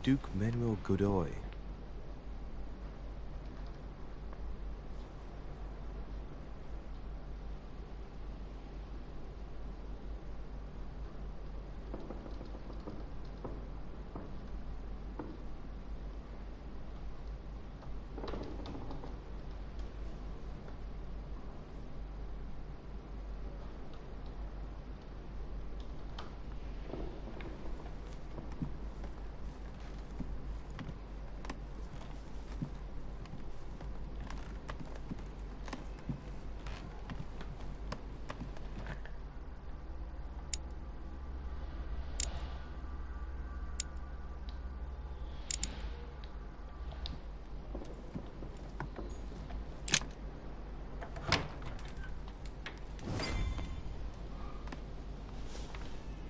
Duke Manuel Godoy.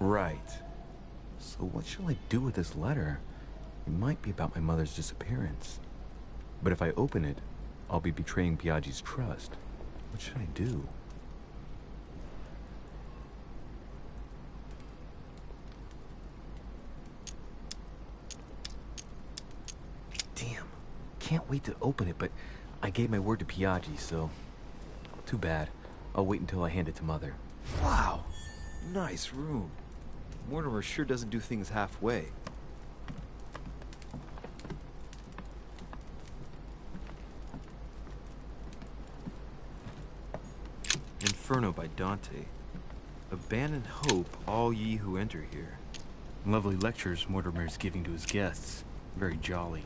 Right. So what shall I do with this letter? It might be about my mother's disappearance. But if I open it, I'll be betraying Piaggi's trust. What should I do? Damn. Can't wait to open it, but I gave my word to Piaggi, so... Too bad. I'll wait until I hand it to Mother. Wow. Nice room. Mortimer sure doesn't do things halfway. Inferno by Dante. Abandon hope, all ye who enter here. Lovely lectures Mortimer's giving to his guests. Very jolly.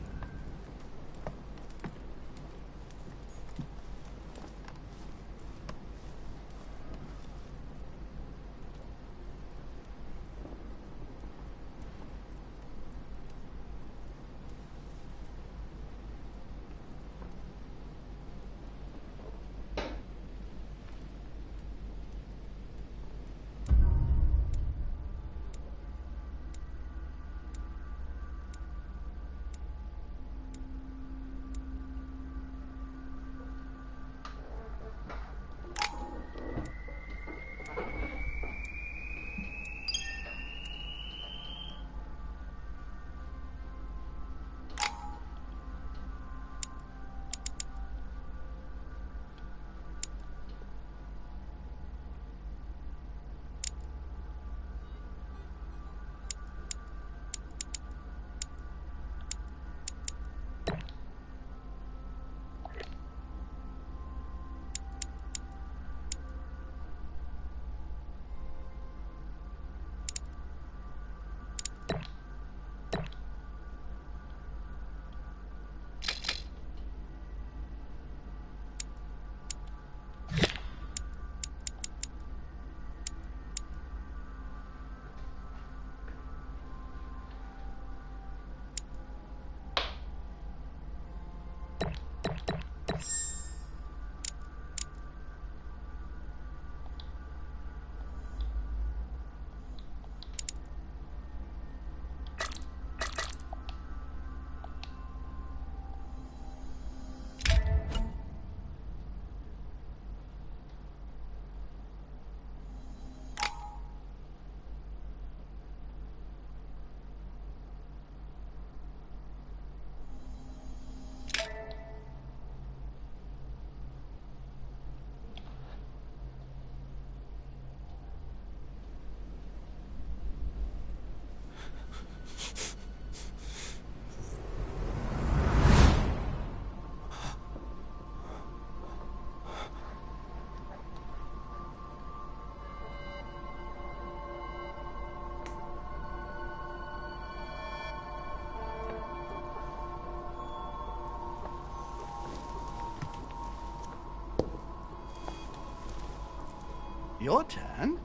Your turn?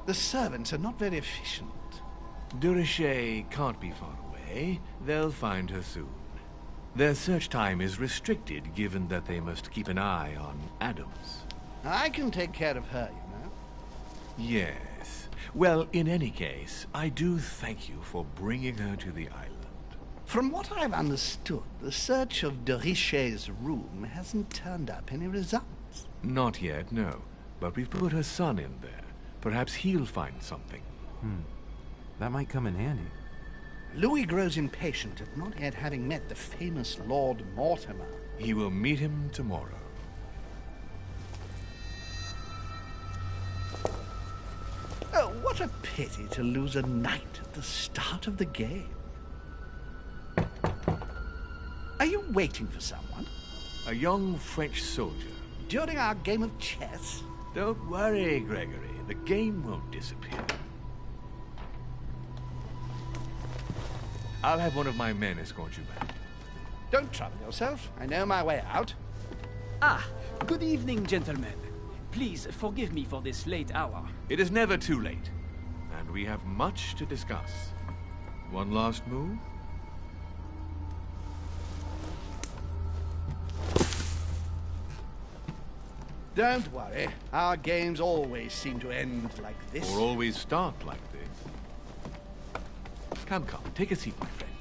The servants are not very efficient. De Richet can't be far away. They'll find her soon. Their search time is restricted, given that they must keep an eye on Adams. I can take care of her, you know. Yes. Well, in any case, I do thank you for bringing her to the island. From what I've understood, the search of de Richet's room hasn't turned up any results. Not yet, no. But we've put her son in there. Perhaps he'll find something. That might come in handy. Louis grows impatient at not yet having met the famous Lord Mortimer. He will meet him tomorrow. Oh, what a pity to lose a knight at the start of the game. Are you waiting for someone? A young French soldier. During our game of chess? Don't worry, Gregory. The game won't disappear. I'll have one of my men escort you back. Don't trouble yourself. I know my way out. Ah, good evening, gentlemen. Please forgive me for this late hour. It is never too late, and we have much to discuss. One last move? Don't worry. Our games always seem to end like this. Or always start like this. Come, take a seat, my friend.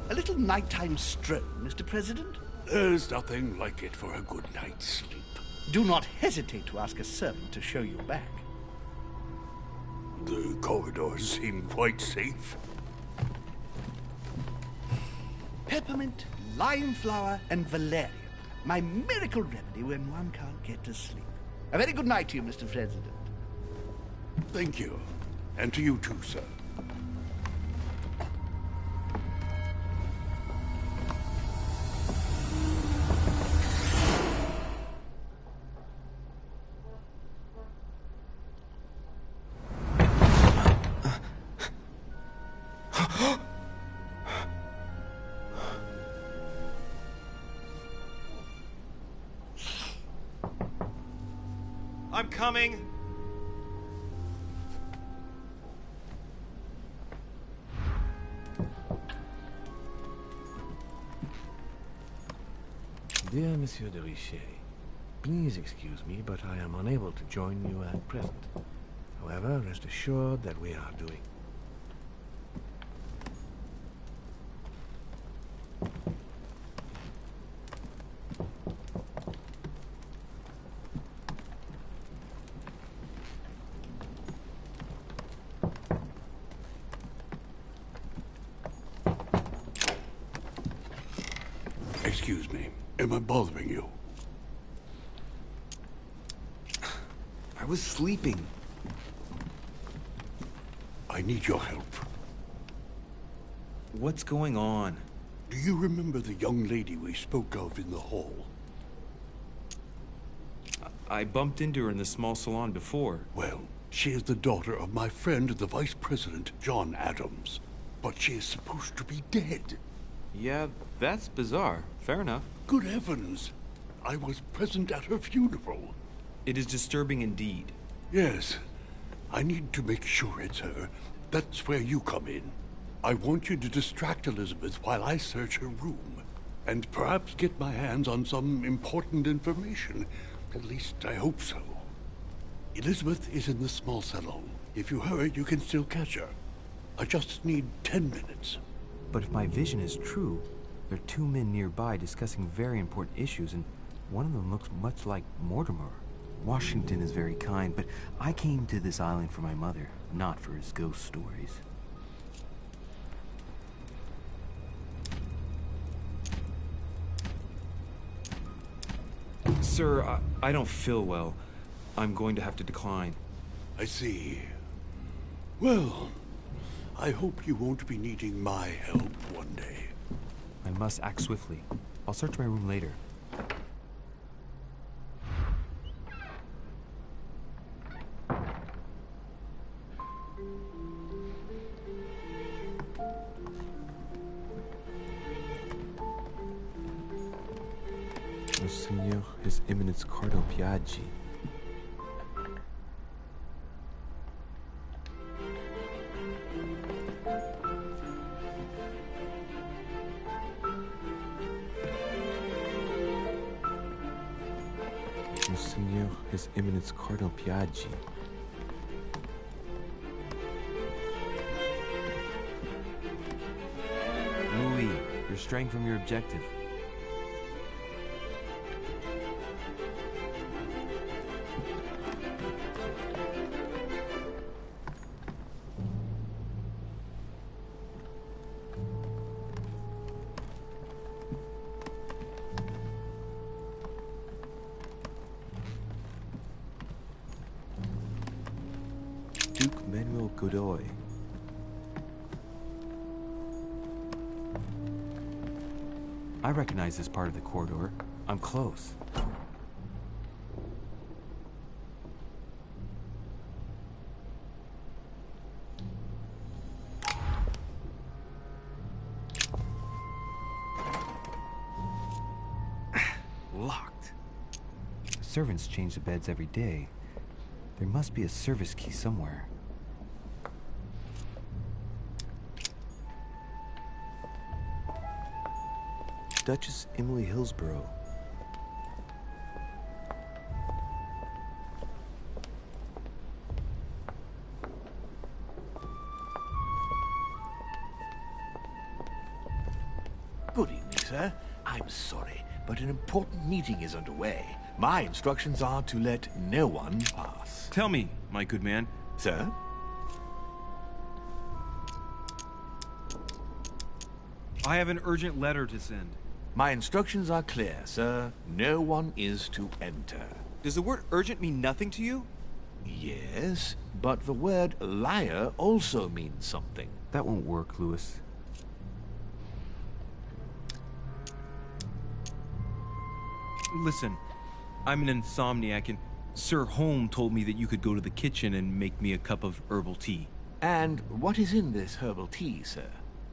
A little nighttime stroll, Mr. President? There's nothing like it for a good night's sleep. Do not hesitate to ask a servant to show you back. The corridors seem quite safe. Peppermint, lime flower, and valerian. My miracle remedy when one can't get to sleep. A very good night to you, Mr. President. Thank you. And to you too, sir. I'm coming. Dear Monsieur de Richet, please excuse me, but I am unable to join you at present. However, rest assured that we are doing... Excuse me. Am I bothering you? I was sleeping. I need your help. What's going on? Do you remember the young lady we spoke of in the hall? I bumped into her in the small salon before. Well, she is the daughter of my friend, the Vice President, John Adams. But she is supposed to be dead. Yeah, that's bizarre. Fair enough. Good heavens! I was present at her funeral. It is disturbing indeed. Yes. I need to make sure it's her. That's where you come in. I want you to distract Elizabeth while I search her room. And perhaps get my hands on some important information. At least I hope so. Elizabeth is in the small salon. If you hurry, you can still catch her. I just need 10 minutes. But if my vision is true, there are two men nearby discussing very important issues, and one of them looks much like Mortimer. Washington is very kind, but I came to this island for my mother, not for his ghost stories. Sir, I don't feel well. I'm going to have to decline. I see. Well, I hope you won't be needing my help one day. I must act swiftly. I'll search my room later. Monseigneur, His Eminence Cardinal Piaggi. Monseigneur, His Eminence Cardinal Piaggi. Louis, you're straying from your objective. Godoy. I recognize this part of the corridor. I'm close. Locked. Servants change the beds every day. There must be a service key somewhere. Duchess Emily Hillsborough. Good evening, sir. I'm sorry, but an important meeting is underway. My instructions are to let no one pass. Tell me, my good man. Sir? I have an urgent letter to send. My instructions are clear, sir. No one is to enter. Does the word urgent mean nothing to you? Yes, but the word liar also means something. That won't work, Louis. Listen, I'm an insomniac, and Sir Holm told me that you could go to the kitchen and make me a cup of herbal tea. And what is in this herbal tea, sir?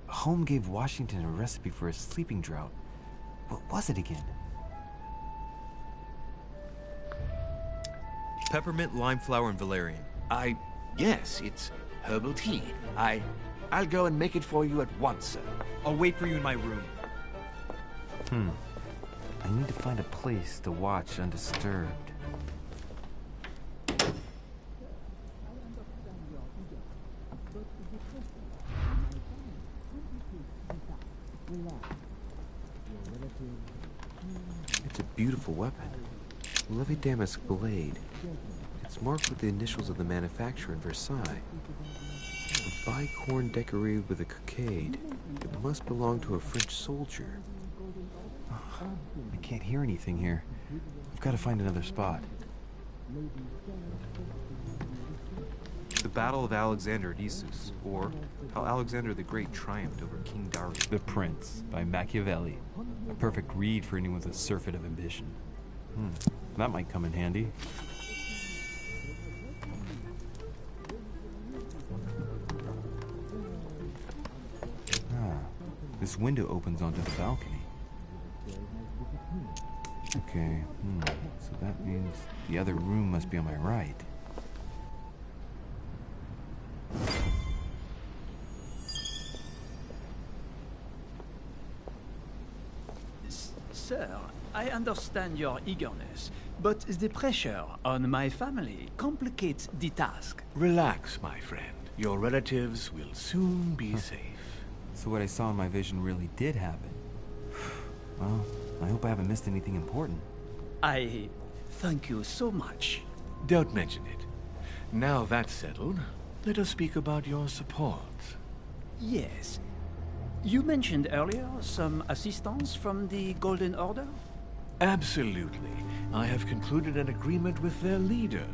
Holm gave Washington a recipe for a sleeping draught. What was it again? Peppermint, lime flower, and valerian. Yes, it's herbal tea. I'll go and make it for you at once, sir. I'll wait for you in my room. I need to find a place to watch undisturbed. It's a beautiful weapon. Lovely damask blade. It's marked with the initials of the manufacturer in Versailles. A bicorn decorated with a cockade. It must belong to a French soldier. I can't hear anything here. I've got to find another spot. The Battle of Alexander at Issus, or How Alexander the Great Triumphed Over King Darius. The Prince, by Machiavelli. A perfect read for anyone with a surfeit of ambition. That might come in handy. This window opens onto the balcony. Okay, so that means the other room must be on my right. Sir, I understand your eagerness, but the pressure on my family complicates the task. Relax, my friend. Your relatives will soon be safe. So what I saw in my vision really did happen. Well, I hope I haven't missed anything important. I thank you so much. Don't mention it. Now that's settled, let us speak about your support. Yes. You mentioned earlier some assistance from the Golden Order? Absolutely. I have concluded an agreement with their leader,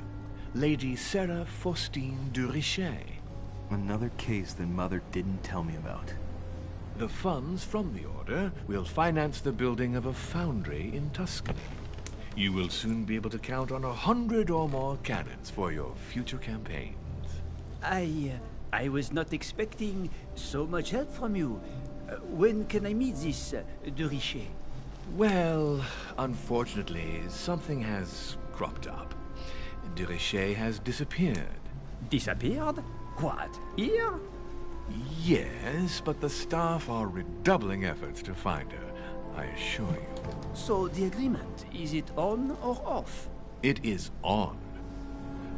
Lady Sarah Faustine de Richet. Another case that Mother didn't tell me about. The funds from the order will finance the building of a foundry in Tuscany. You will soon be able to count on 100 or more cannons for your future campaigns. I was not expecting so much help from you. When can I meet this de Richet? Well, unfortunately, something has cropped up. De Richet has disappeared. Disappeared? What, here? Yes, but the staff are redoubling efforts to find her, I assure you. So the agreement, is it on or off? It is on.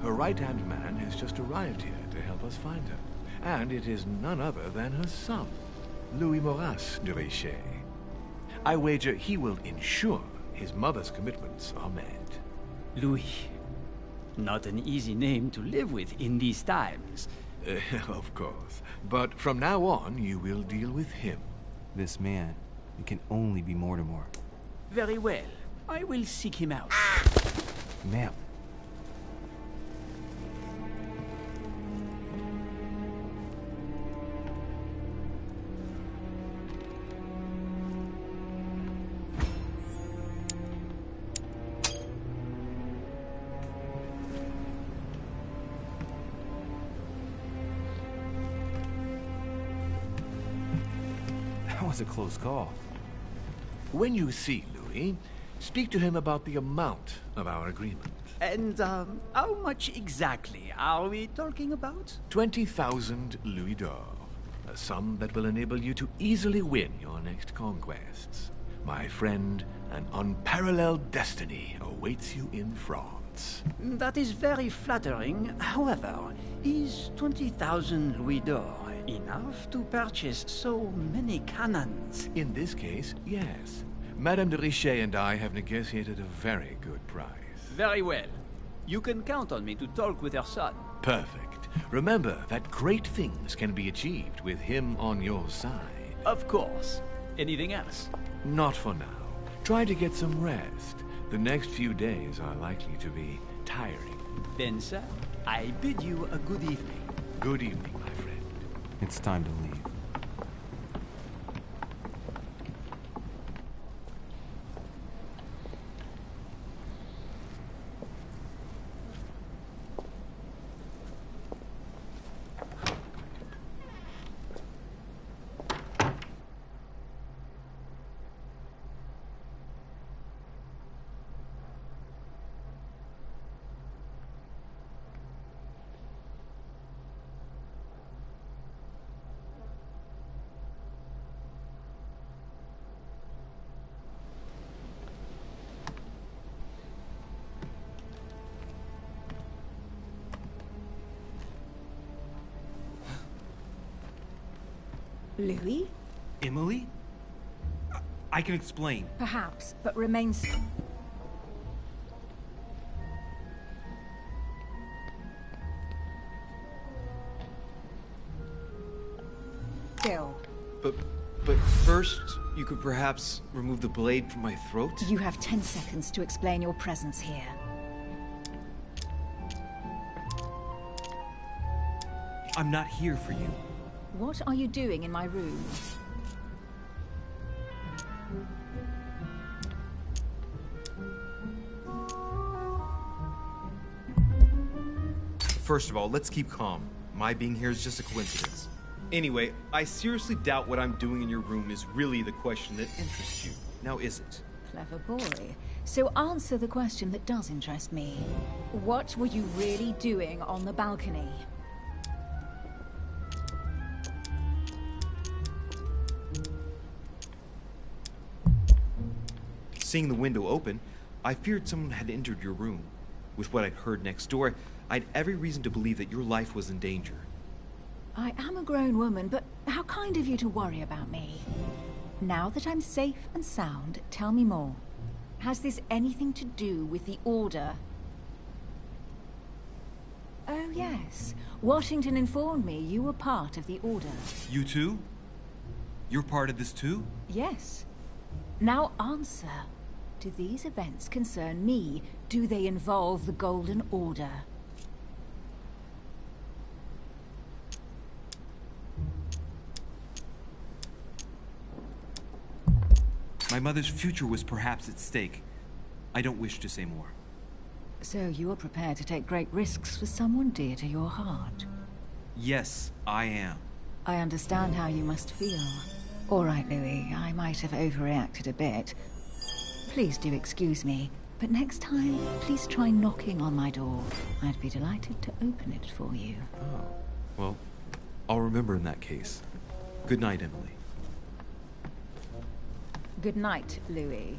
Her right-hand man has just arrived here to help us find her. And it is none other than her son, Louis de Richet. I wager he will ensure his mother's commitments are met. Louis. Not an easy name to live with in these times. Of course. But from now on, you will deal with him. This man, it can only be Mortimer. Very well. I will seek him out. Ma'am. That was a close call. When you see Louis, speak to him about the amount of our agreement. And, how much exactly are we talking about? 20,000 louis d'or. A sum that will enable you to easily win your next conquests. My friend, an unparalleled destiny awaits you in France. That is very flattering. However, is 20,000 louis d'or enough to purchase so many cannons? In this case, yes. Madame de Richet and I have negotiated a very good price. Very well. You can count on me to talk with her son. Perfect. Remember that great things can be achieved with him on your side. Of course. Anything else? Not for now. Try to get some rest. The next few days are likely to be tiring. Then, sir, I bid you a good evening. Good evening, my friend. It's time to leave. Louis? Emily? I can explain. Perhaps, but remain still. But first, you could perhaps remove the blade from my throat? You have 10 seconds to explain your presence here. I'm not here for you. What are you doing in my room? First of all, let's keep calm. My being here is just a coincidence. Anyway, I seriously doubt what I'm doing in your room is really the question that interests you. Now is it? Clever boy. So answer the question that does interest me. What were you really doing on the balcony? Seeing the window open, I feared someone had entered your room. With what I'd heard next door, I had every reason to believe that your life was in danger. I am a grown woman, but how kind of you to worry about me. Now that I'm safe and sound, tell me more. Has this anything to do with the Order? Oh, yes. Washington informed me you were part of the Order. You too? You're part of this too? Yes. Now answer. Do these events concern me? Do they involve the Golden Order? My mother's future was perhaps at stake. I don't wish to say more. So you are prepared to take great risks for someone dear to your heart? Yes, I am. I understand how you must feel. All right, Louis, I might have overreacted a bit. Please do excuse me, but next time, please try knocking on my door. I'd be delighted to open it for you. Oh, well, I'll remember in that case. Good night, Emily. Good night, Louis.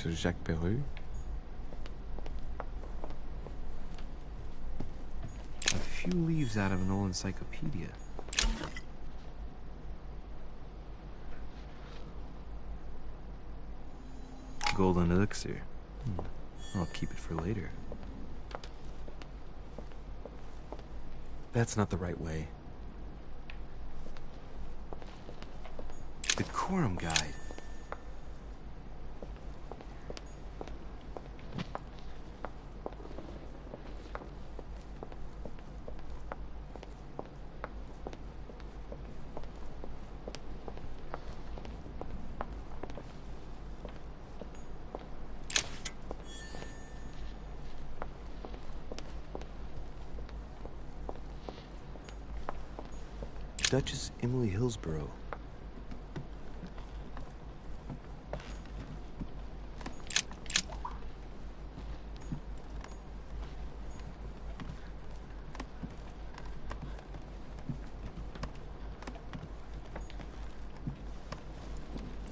Sur Jacques Perru. A few leaves out of an old encyclopedia. Golden elixir. I'll keep it for later. That's not the right way. Decorum guide. Duchess Emily Hillsborough.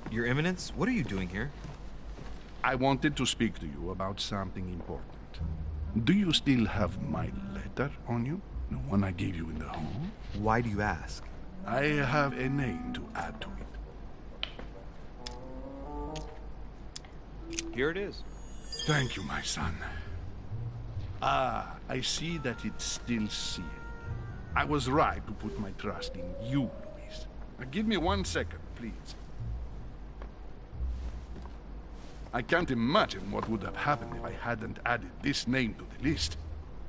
Your Eminence, what are you doing here? I wanted to speak to you about something important. Do you still have my letter on you? The one I gave you in the hall? Why do you ask? I have a name to add to it. Here it is. Thank you, my son. Ah, I see that it's still sealed. I was right to put my trust in you, Louis. Now, give me 1 second, please. I can't imagine what would have happened if I hadn't added this name to the list.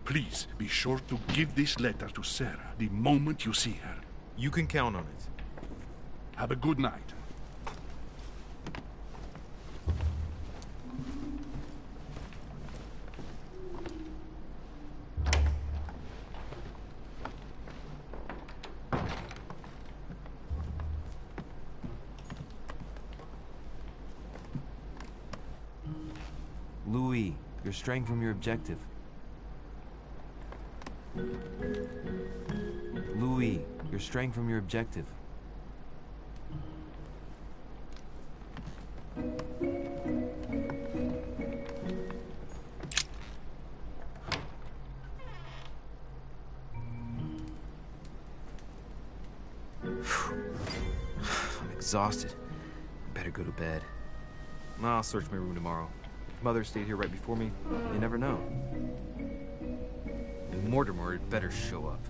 Please, be sure to give this letter to Sarah the moment you see her. You can count on it. Have a good night. Louis, you're straying from your objective. Louis, you're straying from your objective. I'm exhausted. Better go to bed. I'll search my room tomorrow. If Mother stayed here right before me, you never know. And Mortimer had better show up.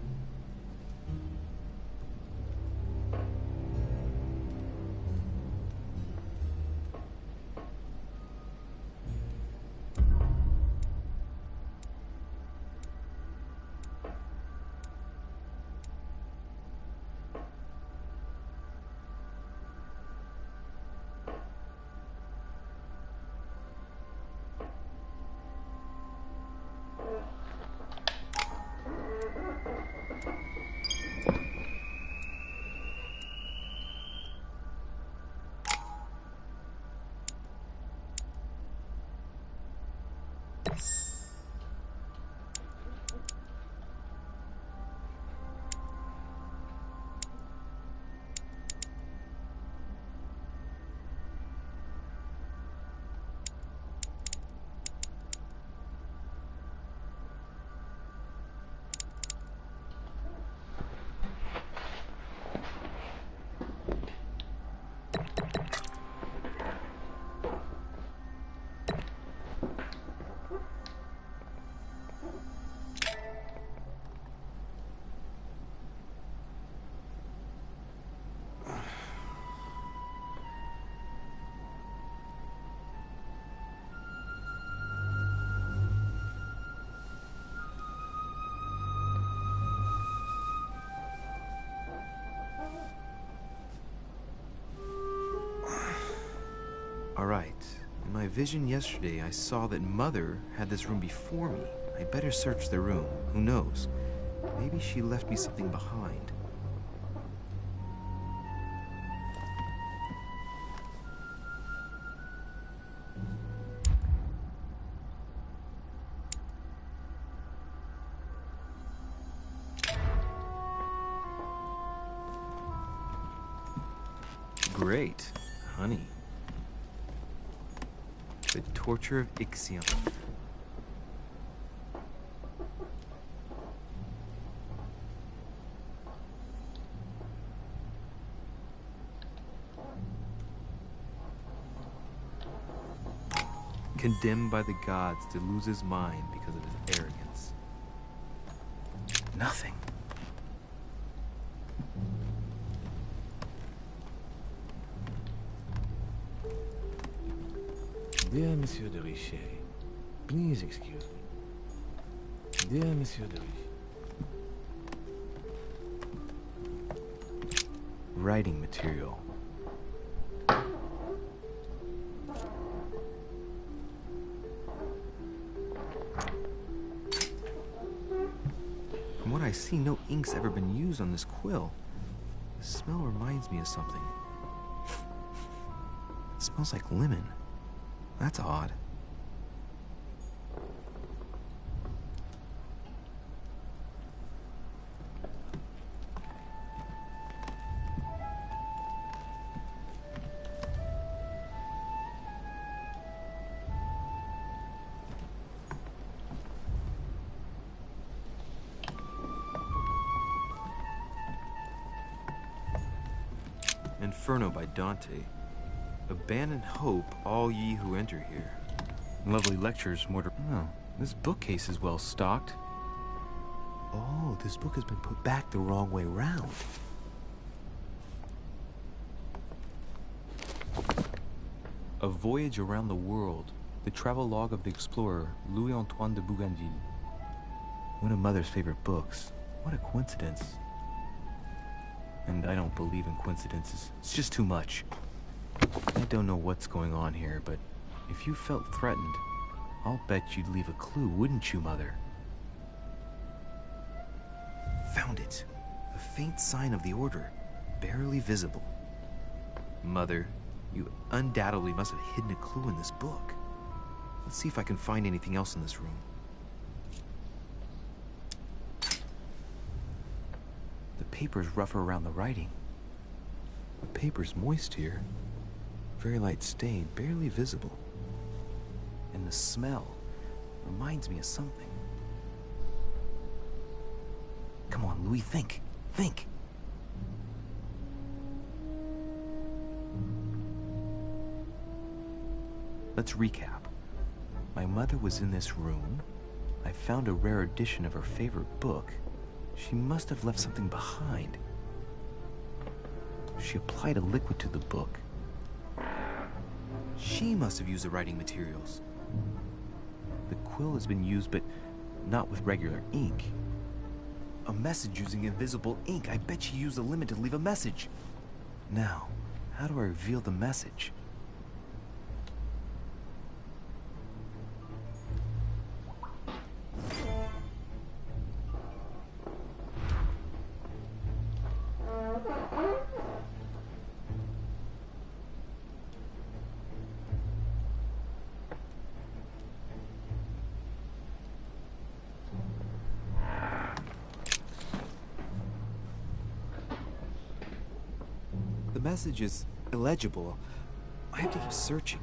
All right. In my vision yesterday, I saw that Mother had this room before me. I better search the room. Who knows? Maybe she left me something behind. Great. Honey. The torture of Ixion. Condemned by the gods to lose his mind because of his arrogance. Nothing. Dear Monsieur de Richet, please excuse me. Dear Monsieur de Richet. Writing material. From what I see, no ink's ever been used on this quill. The smell reminds me of something. It smells like lemon. That's odd. Inferno by Dante. Abandon hope, all ye who enter here. Lovely lectures, Mortar. Oh, this bookcase is well stocked. Oh, this book has been put back the wrong way round. A Voyage Around the World. The travelogue of the explorer, Louis-Antoine de Bougainville. One of Mother's favorite books. What a coincidence. And I don't believe in coincidences. It's just too much. I don't know what's going on here, but if you felt threatened, I'll bet you'd leave a clue, wouldn't you, Mother? Found it. A faint sign of the order, barely visible. Mother, you undoubtedly must have hidden a clue in this book. Let's see if I can find anything else in this room. The paper's rougher around the writing. The paper's moist here. Very light stain, barely visible. And the smell reminds me of something. Come on, Louis, think. Think. Let's recap. My mother was in this room. I found a rare edition of her favorite book. She must have left something behind. She applied a liquid to the book. She must have used the writing materials. The quill has been used, but not with regular ink. A message using invisible ink. I bet she used a lemon to leave a message. Now, how do I reveal the message? The message is illegible. I have to keep searching.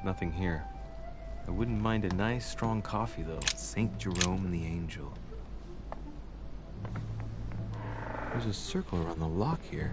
Nothing here. I wouldn't mind a nice, strong coffee, though. St. Jerome and the Angel. There's a circle around the lock here.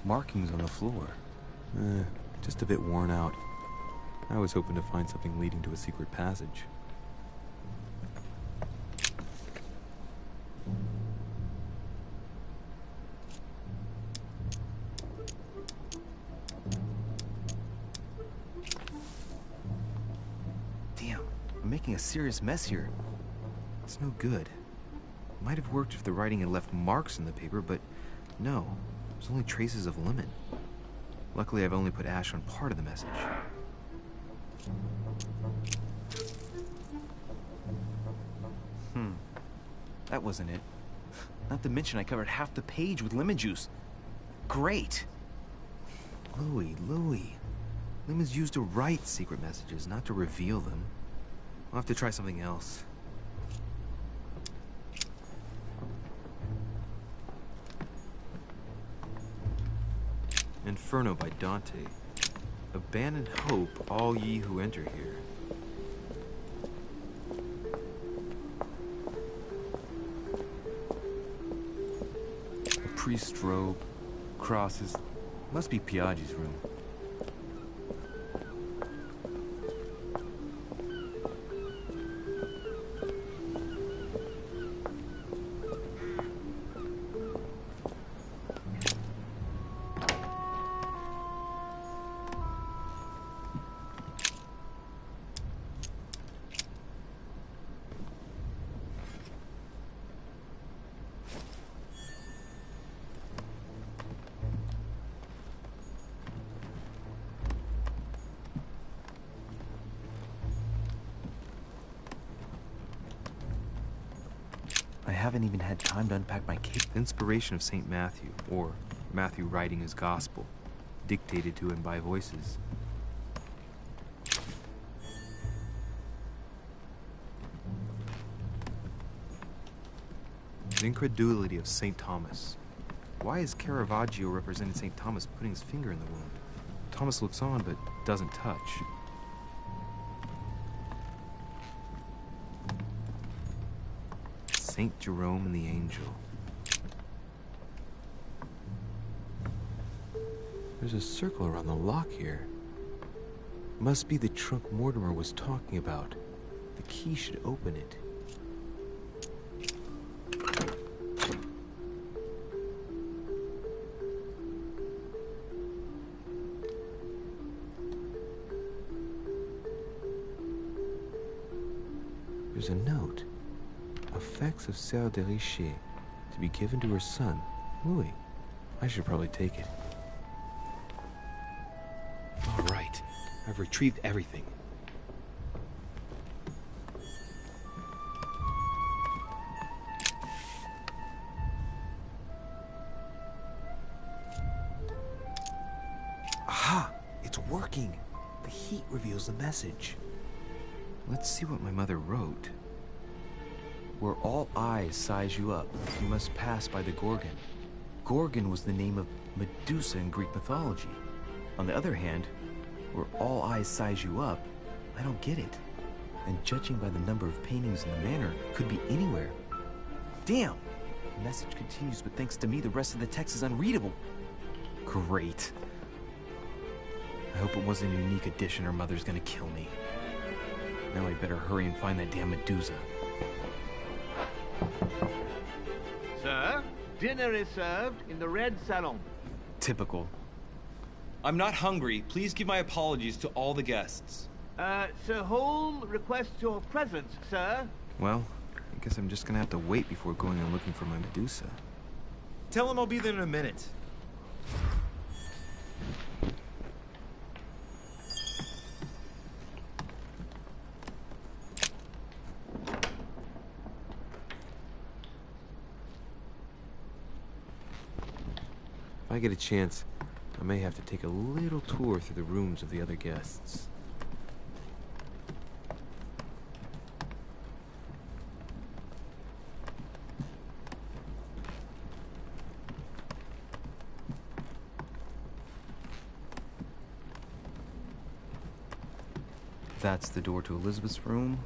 markings on the floor. Just a bit worn out. I was hoping to find something leading to a secret passage. Damn, I'm making a serious mess here. It's no good. Might have worked if the writing had left marks in the paper, but no. There's only traces of lemon. Luckily, I've only put ash on part of the message. That wasn't it. Not to mention I covered half the page with lemon juice. Great. Louis. Lemon's used to write secret messages, not to reveal them. I'll have to try something else. Inferno by Dante. Abandon hope, all ye who enter here. A priest's robe, crosses. Must be Piaggi's room. I haven't even had time to unpack my cape. Inspiration of St. Matthew, or Matthew writing his gospel, dictated to him by voices. The incredulity of St. Thomas. Why is Caravaggio representing St. Thomas putting his finger in the wound? Thomas looks on but doesn't touch. Saint Jerome and the Angel. There's a circle around the lock here. Must be the trunk Mortimer was talking about. The key should open it. There's a note. Effects of Louis de Richet, to be given to her son, Louis. I should probably take it. All right, I've retrieved everything. Aha! It's working! The heat reveals the message. Let's see what my mother wrote. Where all eyes size you up, you must pass by the Gorgon. Gorgon was the name of Medusa in Greek mythology. On the other hand, where all eyes size you up, I don't get it. And judging by the number of paintings in the manor, could be anywhere. Damn! The message continues, but thanks to me, the rest of the text is unreadable. Great. I hope it wasn't a unique edition or Mother's gonna kill me. Now I better hurry and find that damn Medusa. Sir, dinner is served in the red salon. Typical. I'm not hungry. Please give my apologies to all the guests. Sir Holm requests your presence, sir. Well, I guess I'm just gonna have to wait before going and looking for my Medusa. Tell him I'll be there in a minute. If I get a chance, I may have to take a little tour through the rooms of the other guests. That's the door to Elizabeth's room.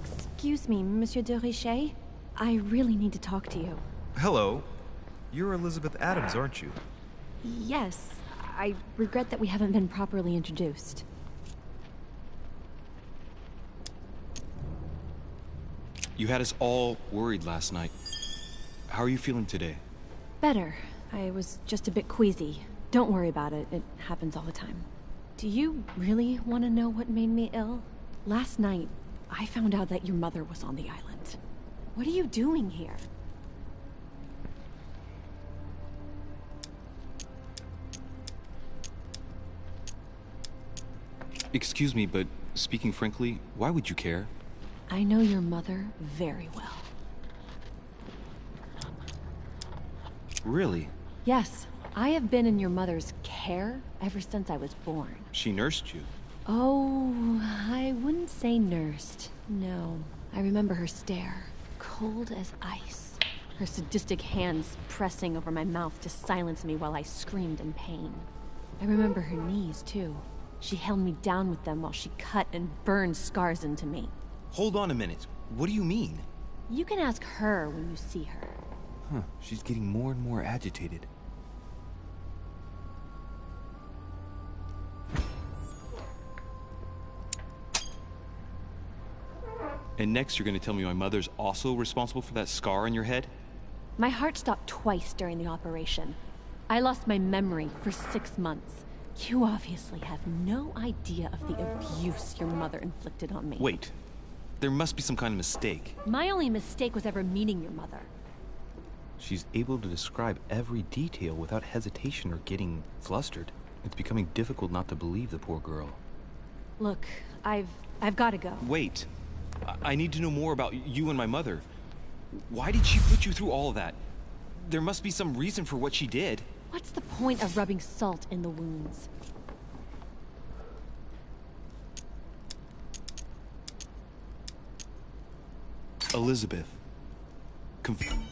Excuse me, Monsieur de Richet. I really need to talk to you. Hello. You're Elizabeth Adams, aren't you? Yes. I regret that we haven't been properly introduced. You had us all worried last night. How are you feeling today? Better. I was just a bit queasy. Don't worry about it. It happens all the time. Do you really want to know what made me ill? Last night, I found out that your mother was on the island. What are you doing here? Excuse me, but speaking frankly, why would you care? I know your mother very well. Really? Yes, I have been in your mother's care ever since I was born. She nursed you? Oh, I wouldn't say nursed. No. I remember her stare, cold as ice. Her sadistic hands pressing over my mouth to silence me while I screamed in pain. I remember her knees, too. She held me down with them while she cut and burned scars into me. Hold on a minute. What do you mean? You can ask her when you see her. Huh, she's getting more and more agitated. And next you're gonna tell me my mother's also responsible for that scar on your head? My heart stopped twice during the operation. I lost my memory for 6 months. You obviously have no idea of the abuse your mother inflicted on me. Wait. There must be some kind of mistake. My only mistake was ever meeting your mother. She's able to describe every detail without hesitation or getting flustered. It's becoming difficult not to believe the poor girl. Look, I've got to go. Wait. I need to know more about you and my mother. Why did she put you through all of that? There must be some reason for what she did. What's the point of rubbing salt in the wounds? Elizabeth. Confiding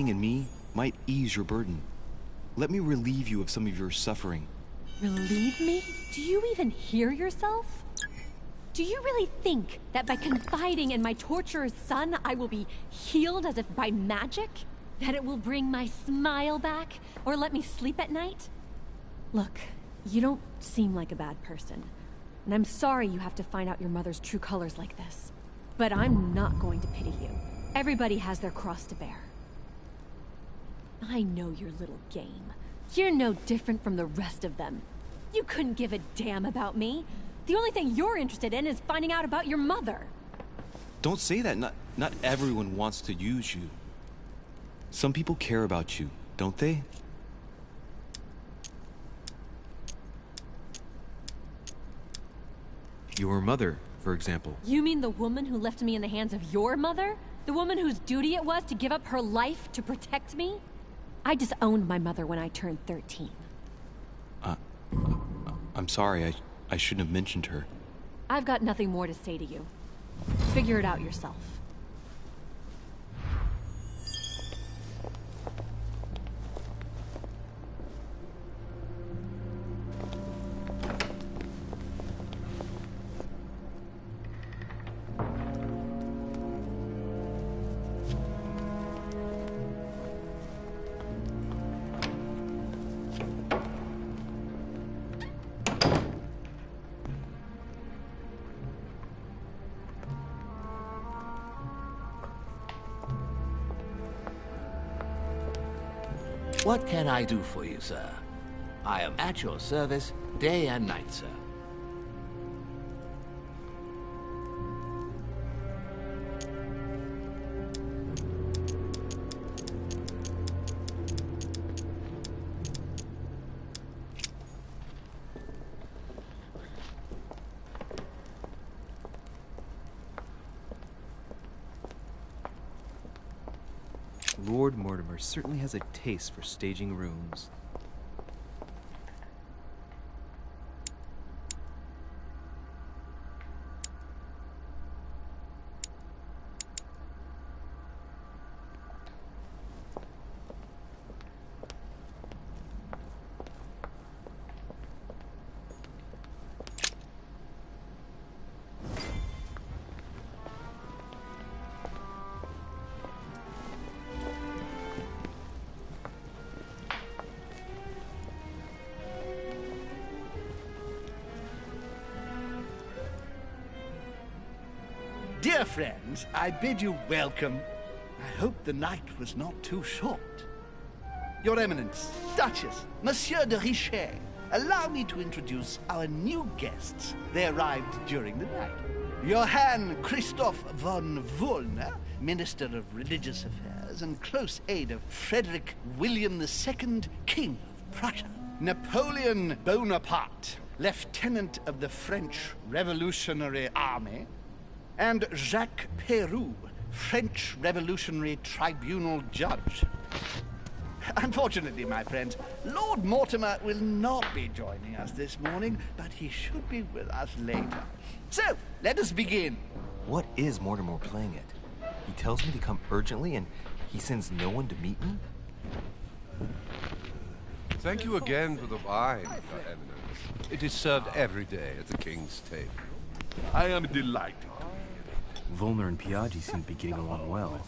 in me might ease your burden. Let me relieve you of some of your suffering. Relieve me? Do you even hear yourself? Do you really think that by confiding in my torturer's son, I will be healed as if by magic? That it will bring my smile back, or let me sleep at night? Look, you don't seem like a bad person, and I'm sorry you have to find out your mother's true colors like this. But I'm not going to pity you. Everybody has their cross to bear. I know your little game. You're no different from the rest of them. You couldn't give a damn about me. The only thing you're interested in is finding out about your mother. Don't say that. Not everyone wants to use you. Some people care about you, don't they? Your mother, for example. You mean the woman who left me in the hands of your mother? The woman whose duty it was to give up her life to protect me? I disowned my mother when I turned 13. I'm sorry. I shouldn't have mentioned her. I've got nothing more to say to you. Figure it out yourself. What can I do for you, sir? I am at your service day and night, sir. Lord Mortimer certainly has a taste for staging rooms. Dear friends, I bid you welcome. I hope the night was not too short. Your Eminence, Duchess, Monsieur de Richet, allow me to introduce our new guests. They arrived during the night. Johann Christoph von Wollner, Minister of Religious Affairs and close aide of Frederick William II, King of Prussia. Napoleon Bonaparte, Lieutenant of the French Revolutionary Army. And Jacques Peroux, French Revolutionary Tribunal Judge. Unfortunately, my friends, Lord Mortimer will not be joining us this morning, but he should be with us later. So, let us begin. What is Mortimer playing at? He tells me to come urgently and he sends no one to meet me? Thank you again for the wine, Your Eminence. It is served every day at the King's table. I am delighted. Volner and Piaggi seem to be getting along well.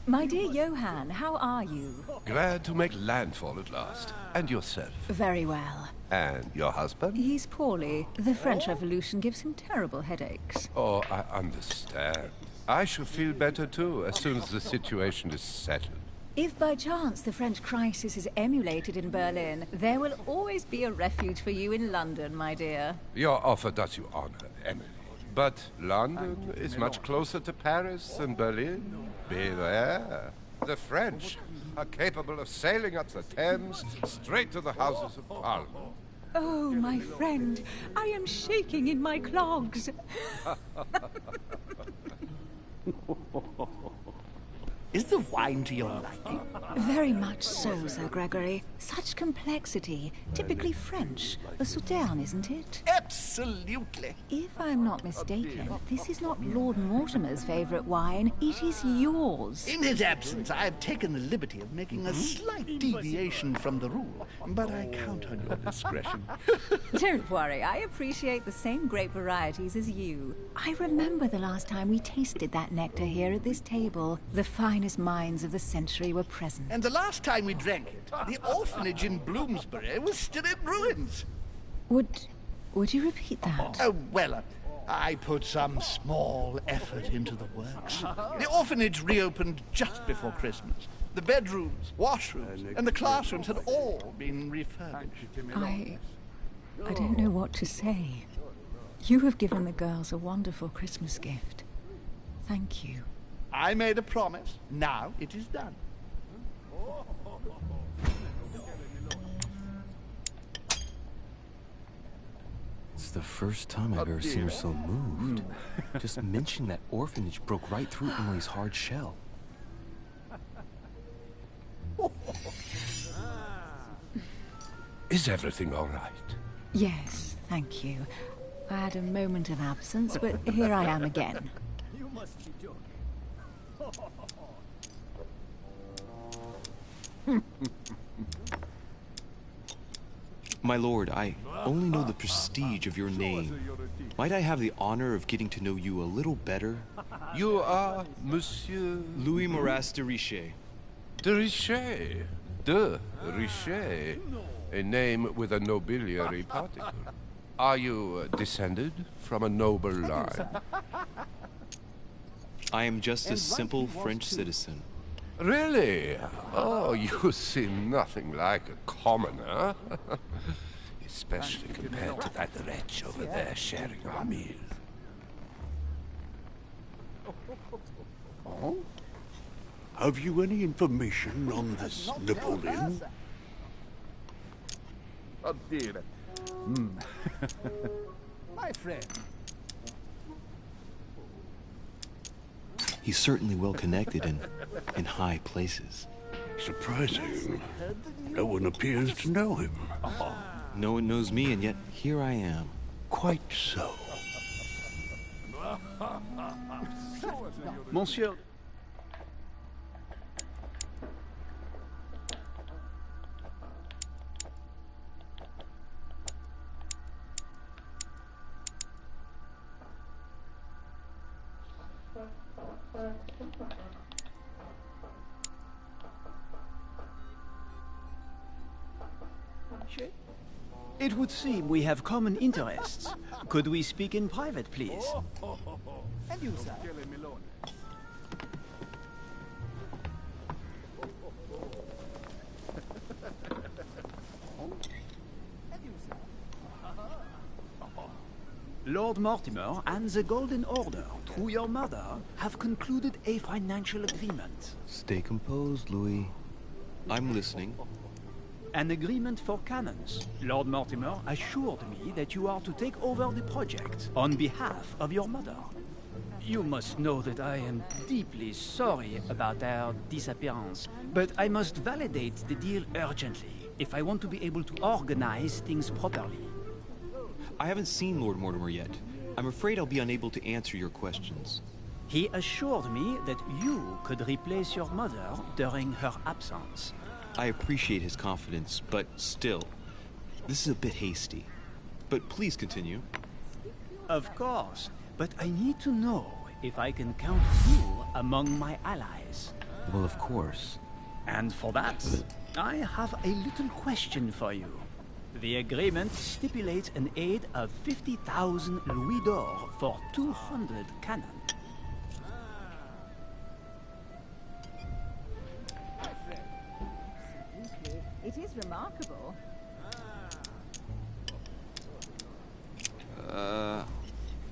My dear Johann, how are you? Glad to make landfall at last. And yourself? Very well. And your husband? He's poorly. The French Revolution gives him terrible headaches. Oh, I understand. I shall feel better too, as soon as the situation is settled. If by chance the French crisis is emulated in Berlin, there will always be a refuge for you in London, my dear. Your offer does you honor, Emily. But London is much closer to Paris than Berlin. Beware. The French are capable of sailing up the Thames straight to the Houses of Parliament. Oh, my friend, I am shaking in my clogs. Is the wine to your liking? Very much so, Sir Gregory. Such complexity. Typically French. A Sauterne, isn't it? Absolutely. If I'm not mistaken, this is not Lord Mortimer's favourite wine. It is yours. In his absence, I have taken the liberty of making a slight deviation from the rule, but I count on your discretion. Don't worry, I appreciate the same grape varieties as you. I remember the last time we tasted that nectar here at this table. The finest minds of the century were present. And the last time we drank it, the orphanage in Bloomsbury was still in ruins. Would you repeat that? Oh, well, I put some small effort into the works. The orphanage reopened just before Christmas. The bedrooms, washrooms, and the classrooms had all been refurbished. I don't know what to say. You have given the girls a wonderful Christmas gift. Thank you. I made a promise. Now it is done. It's the first time I've ever seen her so moved. Just mentioning that orphanage broke right through Emily's hard shell. Is everything all right? Yes, thank you. I had a moment of absence, but here I am again. You must be joking. My lord, I only know the prestige of your name. Might I have the honor of getting to know you a little better? You are Monsieur... Louis de Richet. De Richet? De Richet? A name with a nobiliary particle. Are you descended from a noble line? I am just a simple French citizen. Really? Oh, you seem nothing like a commoner. Especially compared to that wretch over there sharing our meal. Oh? Have you any information on this Napoleon? Oh, dear. My friend. He's certainly well connected and in high places. Surprising. No one appears to know him. No one knows me, and yet here I am. Quite so. Monsieur... It would seem we have common interests. Could we speak in private, please? And you, sir? Lord Mortimer and the Golden Order, through your mother, have concluded a financial agreement. Stay composed, Louis. I'm listening. An agreement for cannons. Lord Mortimer assured me that you are to take over the project on behalf of your mother. You must know that I am deeply sorry about their disappearance, but I must validate the deal urgently if I want to be able to organize things properly. I haven't seen Lord Mortimer yet. I'm afraid I'll be unable to answer your questions. He assured me that you could replace your mother during her absence. I appreciate his confidence, but still, this is a bit hasty. But please continue. Of course, but I need to know if I can count you among my allies. Well, of course. And for that, I have a little question for you. The agreement stipulates an aid of 50,000 louis d'or for 200 cannon. It is remarkable.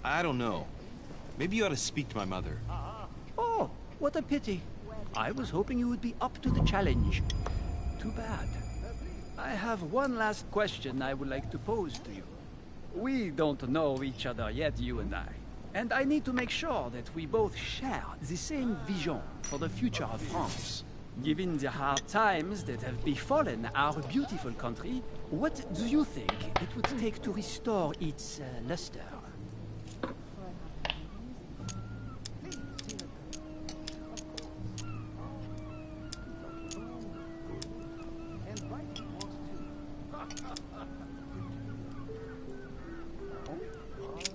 I don't know. Maybe you ought to speak to my mother. Oh, what a pity. I was hoping you would be up to the challenge. Too bad. I have one last question I would like to pose to you. We don't know each other yet, you and I. And I need to make sure that we both share the same vision for the future of France. Given the hard times that have befallen our beautiful country, what do you think it would take to restore its luster?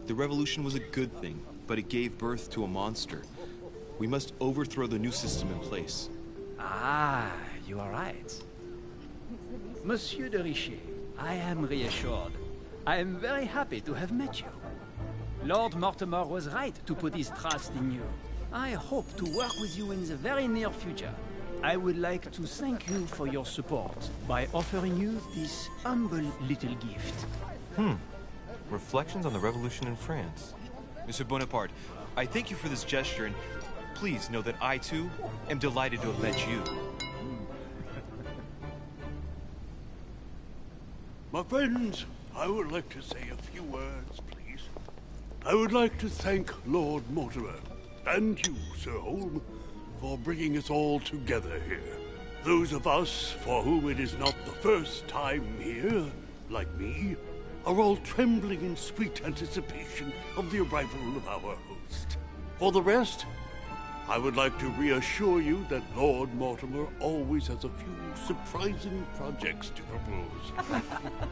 The revolution was a good thing, but it gave birth to a monster. We must overthrow the new system in place. Ah, you are right. Monsieur de Richet, I am reassured. I am very happy to have met you. Lord Mortimer was right to put his trust in you. I hope to work with you in the very near future. I would like to thank you for your support by offering you this humble little gift. Reflections on the Revolution in France. Monsieur Bonaparte, I thank you for this gesture, and please know that I, too, am delighted to have met you. My friends, I would like to say a few words, please. I would like to thank Lord Mortimer, and you, Sir Holm, for bringing us all together here. Those of us for whom it is not the first time here, like me, are all trembling in sweet anticipation of the arrival of our host. For the rest, I would like to reassure you that Lord Mortimer always has a few surprising projects to propose.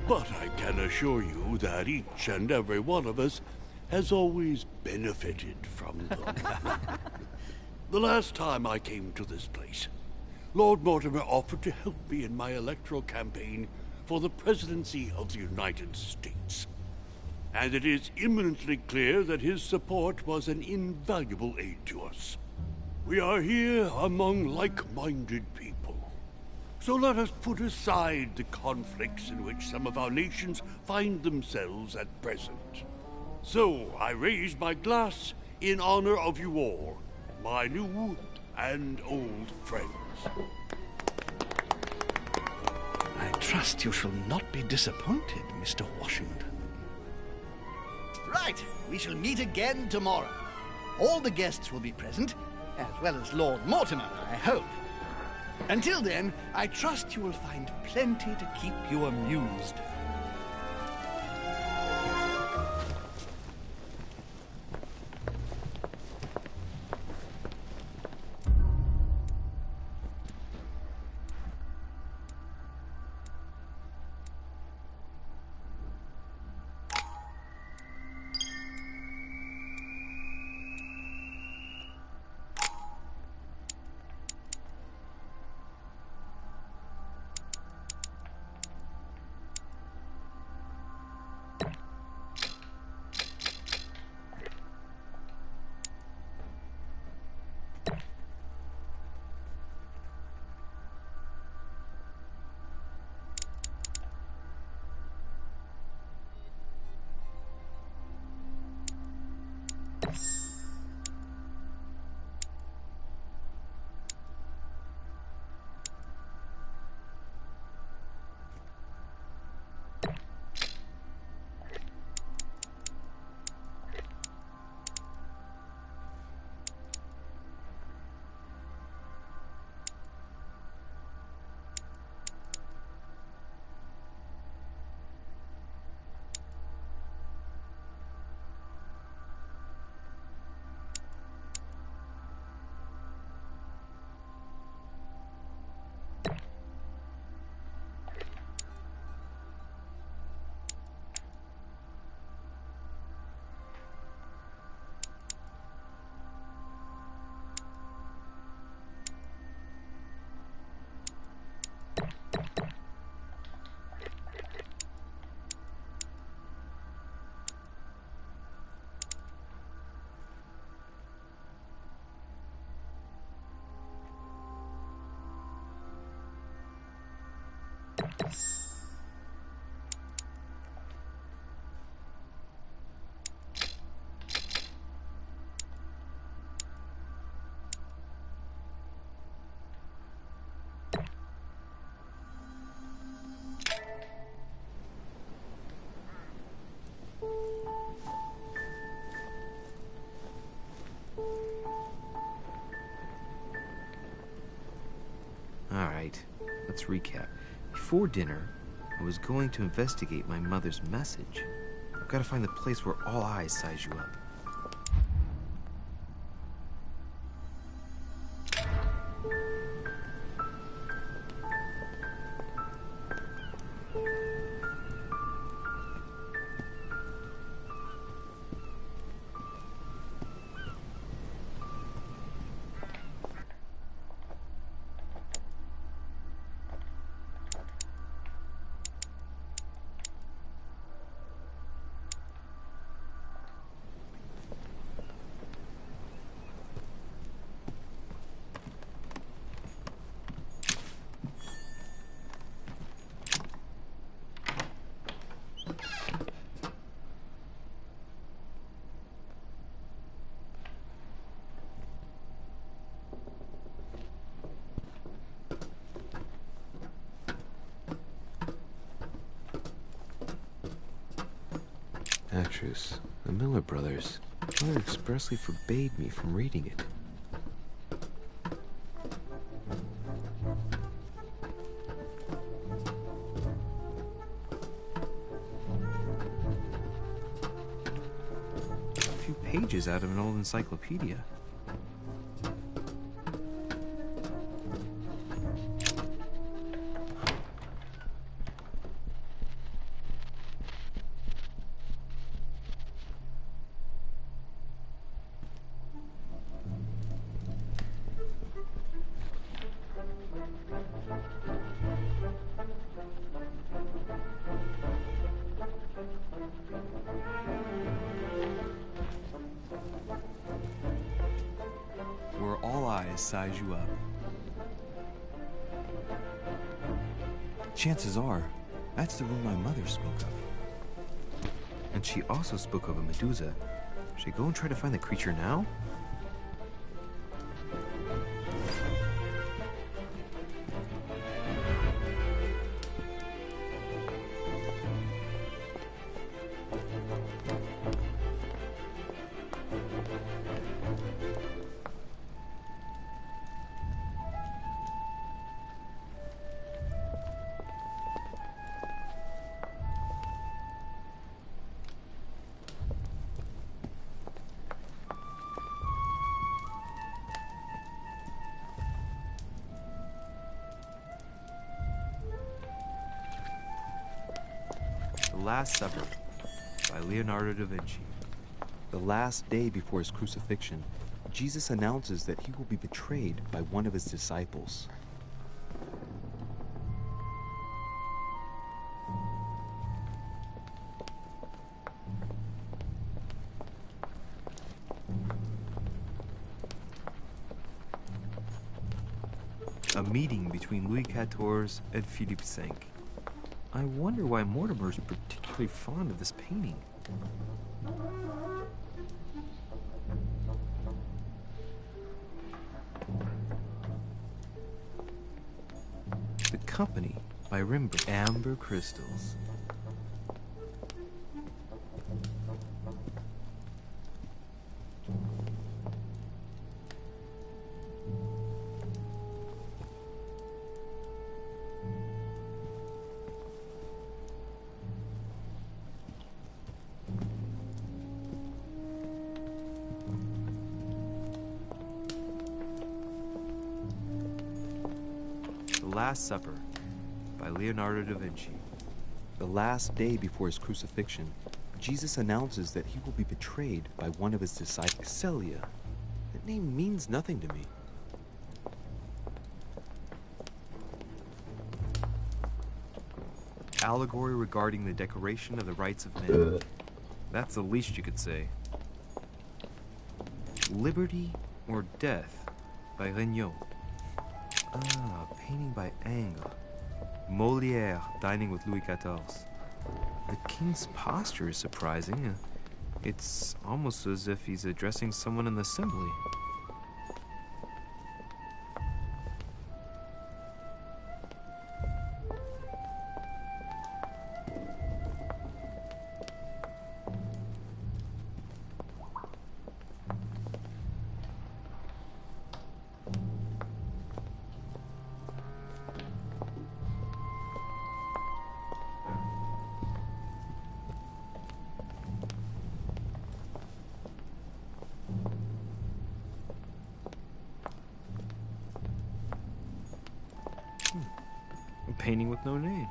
But I can assure you that each and every one of us has always benefited from them. The last time I came to this place, Lord Mortimer offered to help me in my electoral campaign for the presidency of the United States. And it is imminently clear that his support was an invaluable aid to us. We are here among like-minded people. So let us put aside the conflicts in which some of our nations find themselves at present. So I raise my glass in honor of you all, my new and old friends. I trust you shall not be disappointed, Mr. Washington. Right, we shall meet again tomorrow. All the guests will be present, as well as Lord Mortimer, I hope. Until then, I trust you will find plenty to keep you amused. Alright, let's recap. Before dinner, I was going to investigate my mother's message. I've got to find the place where all eyes size you up. Actress, the Miller Brothers. Mother expressly forbade me from reading it. A few pages out of an old encyclopedia. Where all eyes size you up. Chances are, that's the room my mother spoke of. And she also spoke of a Medusa. Should I go and try to find the creature now? The Last Supper by Leonardo da Vinci. The last day before his crucifixion, Jesus announces that he will be betrayed by one of his disciples. A meeting between Louis XIV and Philippe V. I wonder why Mortimer's particularly fond of this painting. The Company by Rembrandt. Amber crystals. The Last Supper by Leonardo da Vinci. The last day before his crucifixion, Jesus announces that he will be betrayed by one of his disciples. Celia. That name means nothing to me. Allegory regarding the decoration of the rights of men. That's the least you could say. Liberty or Death by Regnault. Ah, painting by Ingres. Molière dining with Louis XIV. The king's posture is surprising. It's almost as if he's addressing someone in the assembly. A painting with no name.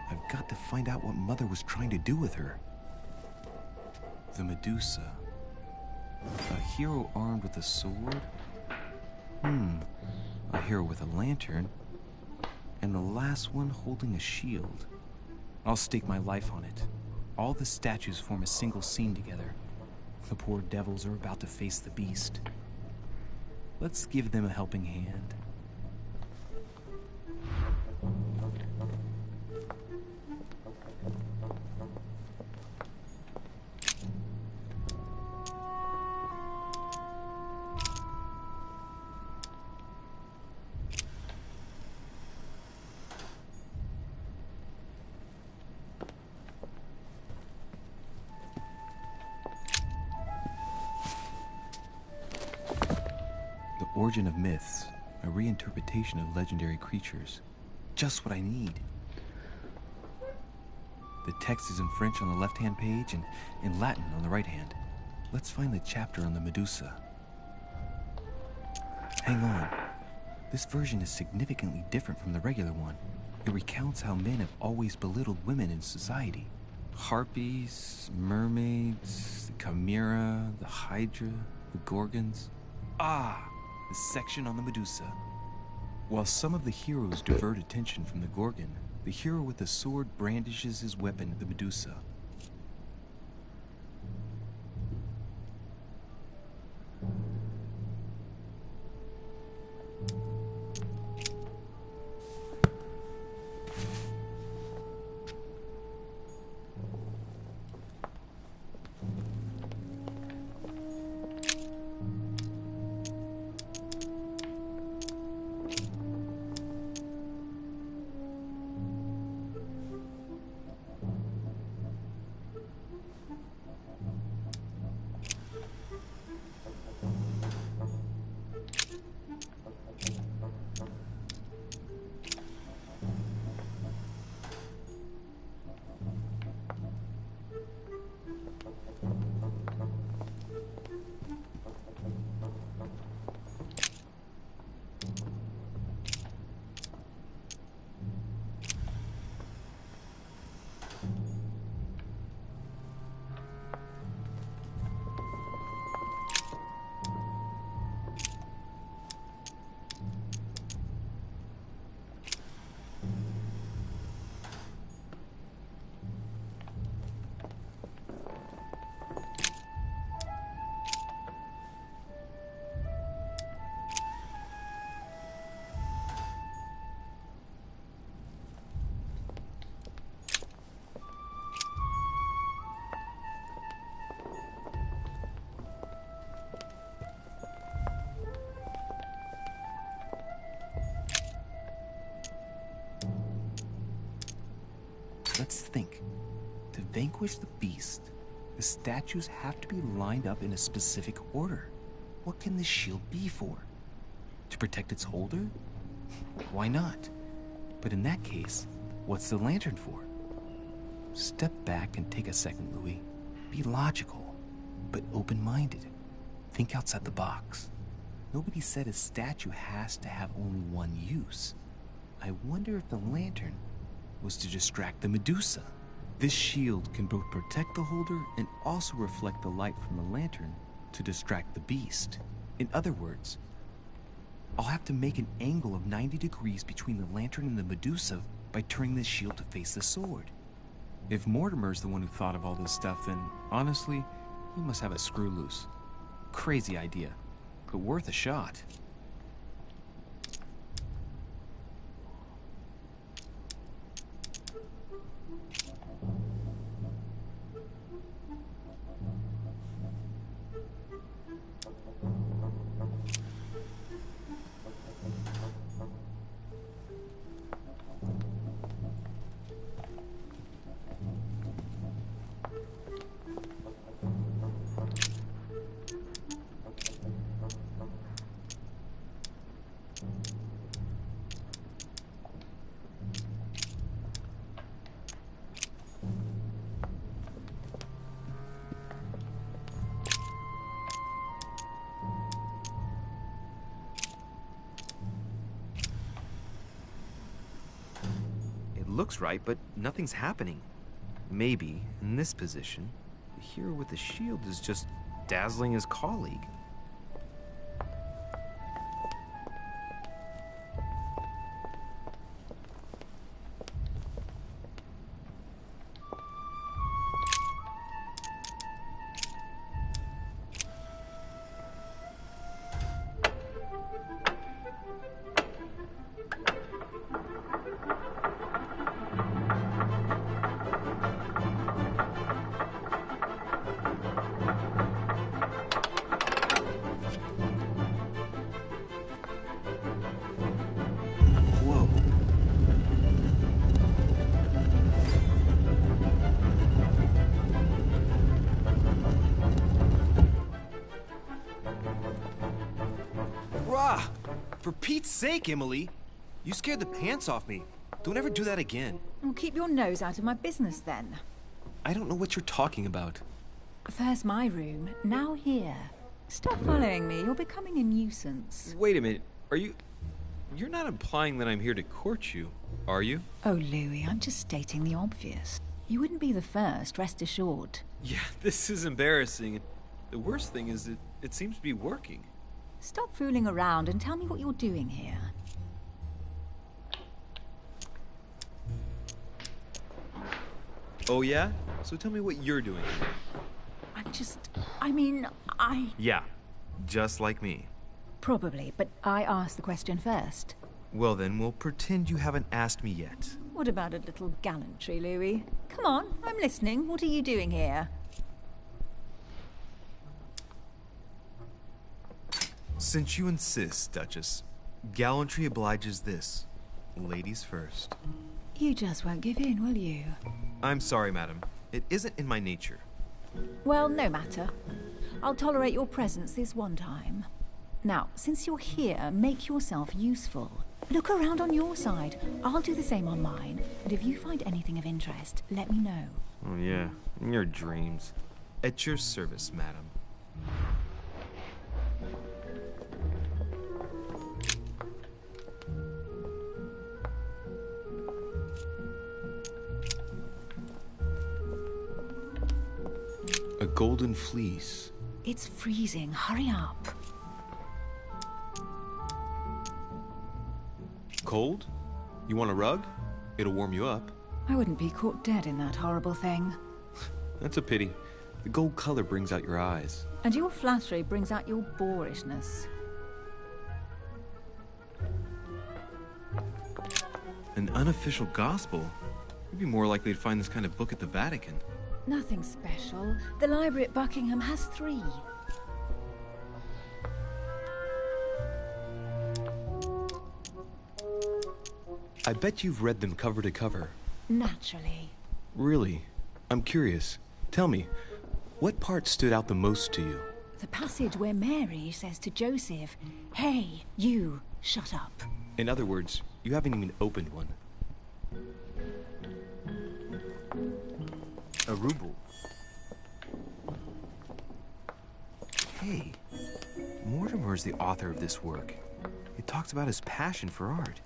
I've got to find out what Mother was trying to do with her. The Medusa. A hero armed with a sword? A hero with a lantern. And the last one holding a shield. I'll stake my life on it. All the statues form a single scene together. The poor devils are about to face the beast. Let's give them a helping hand. Origin of myths, a reinterpretation of legendary creatures. Just what I need. The text is in French on the left-hand page and in Latin on the right hand. Let's find the chapter on the Medusa. Hang on. This version is significantly different from the regular one. It recounts how men have always belittled women in society. Harpies, mermaids, the chimera, the hydra, the gorgons. The section on the Medusa. While some of the heroes divert attention from the Gorgon, the hero with the sword brandishes his weapon, the Medusa. Let's think. To vanquish the beast, the statues have to be lined up in a specific order. What can this shield be for? To protect its holder? Why not? But in that case, what's the lantern for? Step back and take a second, Louis. Be logical, but open-minded. Think outside the box. Nobody said a statue has to have only one use. I wonder if the lantern was to distract the Medusa. This shield can both protect the holder and also reflect the light from the lantern to distract the beast. In other words, I'll have to make an angle of 90 degrees between the lantern and the Medusa by turning this shield to face the sword. If Mortimer's the one who thought of all this stuff, then honestly, he must have a screw loose. Crazy idea, but worth a shot. Looks right, but nothing's happening. Maybe, in this position, the hero with the shield is just dazzling his colleague. For Pete's sake, Emily! You scared the pants off me. Don't ever do that again. Well, keep your nose out of my business, then. I don't know what you're talking about. First my room, now here. Stop following me, you're becoming a nuisance. Wait a minute, you're not implying that I'm here to court you, are you? Oh, Louis, I'm just stating the obvious. You wouldn't be the first, rest assured. Yeah, this is embarrassing. The worst thing is it seems to be working. Stop fooling around and tell me what you're doing here. Oh yeah? So tell me what you're doing. Yeah, just like me. Probably, but I asked the question first. Well then, we'll pretend you haven't asked me yet. What about a little gallantry, Louis? Come on, I'm listening. What are you doing here? Since you insist, Duchess, gallantry obliges this. Ladies first. You just won't give in, will you? I'm sorry, madam. It isn't in my nature. Well, no matter. I'll tolerate your presence this one time. Now, since you're here, make yourself useful. Look around on your side. I'll do the same on mine. And if you find anything of interest, let me know. Oh yeah, in your dreams. At your service, madam. A golden fleece. It's freezing. Hurry up. Cold? You want a rug? It'll warm you up. I wouldn't be caught dead in that horrible thing. That's a pity. The gold color brings out your eyes. And your flattery brings out your boorishness. An unofficial gospel? You'd be more likely to find this kind of book at the Vatican. Nothing special. The library at Buckingham has 3. I bet you've read them cover to cover. Naturally. Really? I'm curious. Tell me, what part stood out the most to you? The passage where Mary says to Joseph, "Hey, you, shut up." In other words, you haven't even opened one. A ruble. Hey, Mortimer's the author of this work. It talks about his passion for art.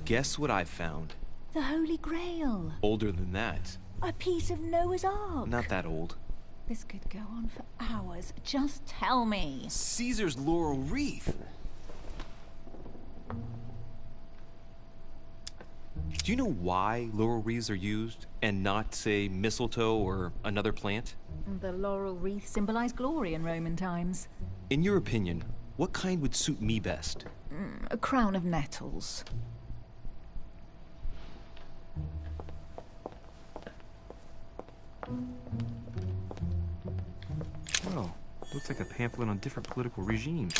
Guess what I found? The Holy Grail. Older than that. A piece of Noah's Ark. Not that old. This could go on for hours. Just tell me. Caesar's laurel wreath. Do you know why laurel wreaths are used and not, say, mistletoe or another plant? The laurel wreath symbolized glory in Roman times. In your opinion, what kind would suit me best? A crown of nettles. Oh, looks like a pamphlet on different political regimes.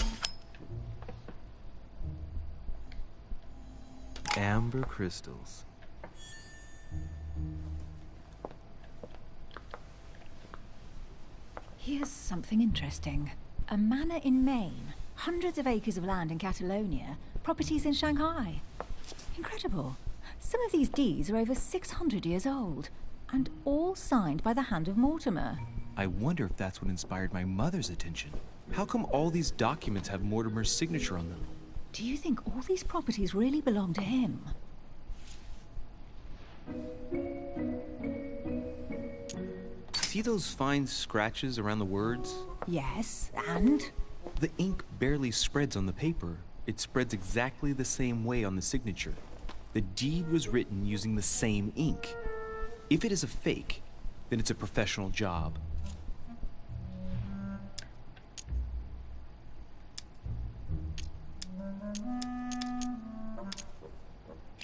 Amber crystals. Here's something interesting. A manor in Maine, hundreds of acres of land in Catalonia, properties in Shanghai. Incredible. Some of these deeds are over 600 years old, and all signed by the hand of Mortimer. I wonder if that's what inspired my mother's attention. How come all these documents have Mortimer's signature on them? Do you think all these properties really belong to him? See those fine scratches around the words? Yes, and? The ink barely spreads on the paper. It spreads exactly the same way on the signature. The deed was written using the same ink. If it is a fake, then it's a professional job.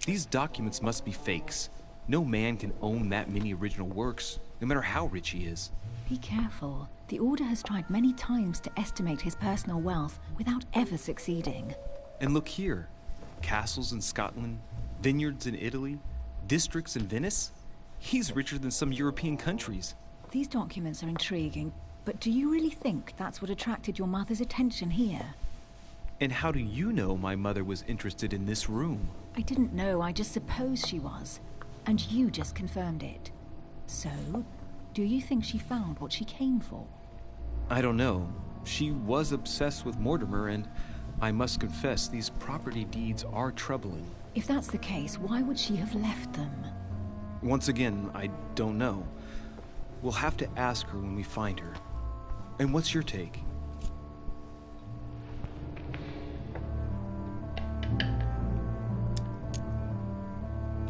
These documents must be fakes. No man can own that many original works, no matter how rich he is. Be careful. The Order has tried many times to estimate his personal wealth without ever succeeding. And look here. Castles in Scotland, vineyards in Italy, districts in Venice. He's richer than some European countries. These documents are intriguing, but do you really think that's what attracted your mother's attention here? And how do you know my mother was interested in this room? I didn't know, I just supposed she was. And you just confirmed it. So, do you think she found what she came for? I don't know. She was obsessed with Mortimer, and I must confess these property deeds are troubling. If that's the case, why would she have left them? Once again, I don't know. We'll have to ask her when we find her. And what's your take?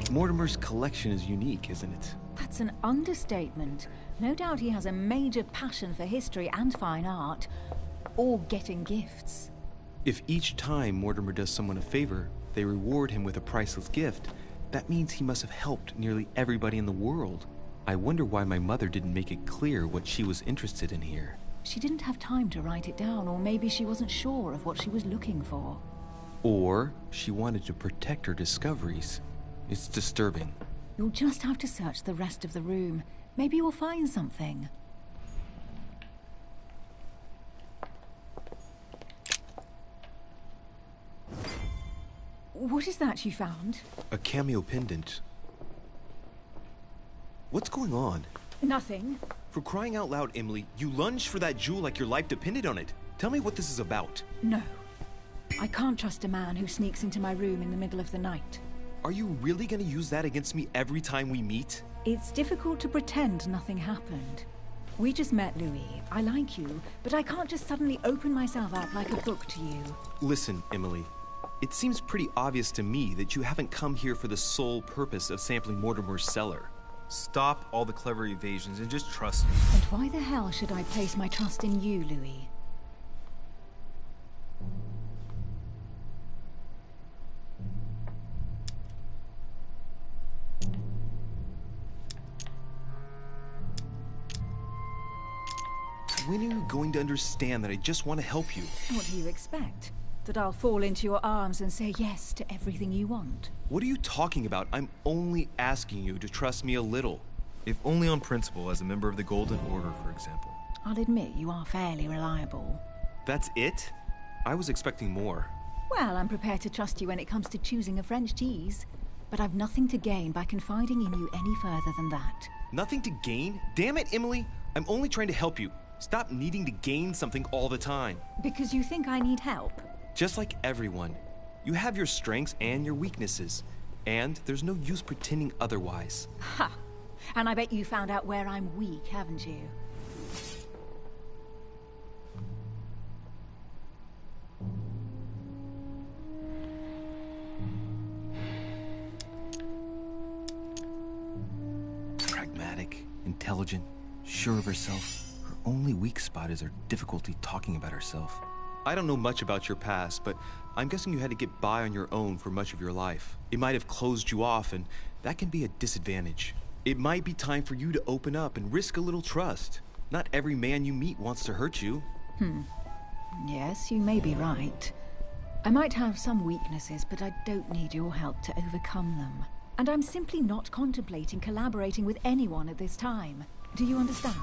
Mortimer's collection is unique, isn't it? That's an understatement. No doubt he has a major passion for history and fine art. Or getting gifts. If each time Mortimer does someone a favor, they reward him with a priceless gift, that means he must have helped nearly everybody in the world. I wonder why my mother didn't make it clear what she was interested in here. She didn't have time to write it down, or maybe she wasn't sure of what she was looking for. Or she wanted to protect her discoveries. It's disturbing. You'll just have to search the rest of the room. Maybe you'll find something. What is that you found? A cameo pendant. What's going on? Nothing. For crying out loud, Emily, you lunged for that jewel like your life depended on it. Tell me what this is about. No. I can't trust a man who sneaks into my room in the middle of the night. Are you really gonna use that against me every time we meet? It's difficult to pretend nothing happened. We just met, Louis. I like you, but I can't just suddenly open myself up like a book to you. Listen, Emily. It seems pretty obvious to me that you haven't come here for the sole purpose of sampling Mortimer's cellar. Stop all the clever evasions and just trust me. And why the hell should I place my trust in you, Louis? When are you going to understand that I just want to help you? What do you expect? That I'll fall into your arms and say yes to everything you want? What are you talking about? I'm only asking you to trust me a little. If only on principle, as a member of the Golden Order, for example. I'll admit you are fairly reliable. That's it? I was expecting more. Well, I'm prepared to trust you when it comes to choosing a French cheese. But I've nothing to gain by confiding in you any further than that. Nothing to gain? Damn it, Emily! I'm only trying to help you. Stop needing to gain something all the time. Because you think I need help? Just like everyone. You have your strengths and your weaknesses. And there's no use pretending otherwise. Ha! And I bet you found out where I'm weak, haven't you? intelligent, sure of herself. Her only weak spot is her difficulty talking about herself. I don't know much about your past, but I'm guessing you had to get by on your own for much of your life. It might have closed you off, and that can be a disadvantage. It might be time for you to open up and risk a little trust. Not every man you meet wants to hurt you. Yes, you may be right. I might have some weaknesses, but I don't need your help to overcome them. And I'm simply not contemplating collaborating with anyone at this time. Do you understand?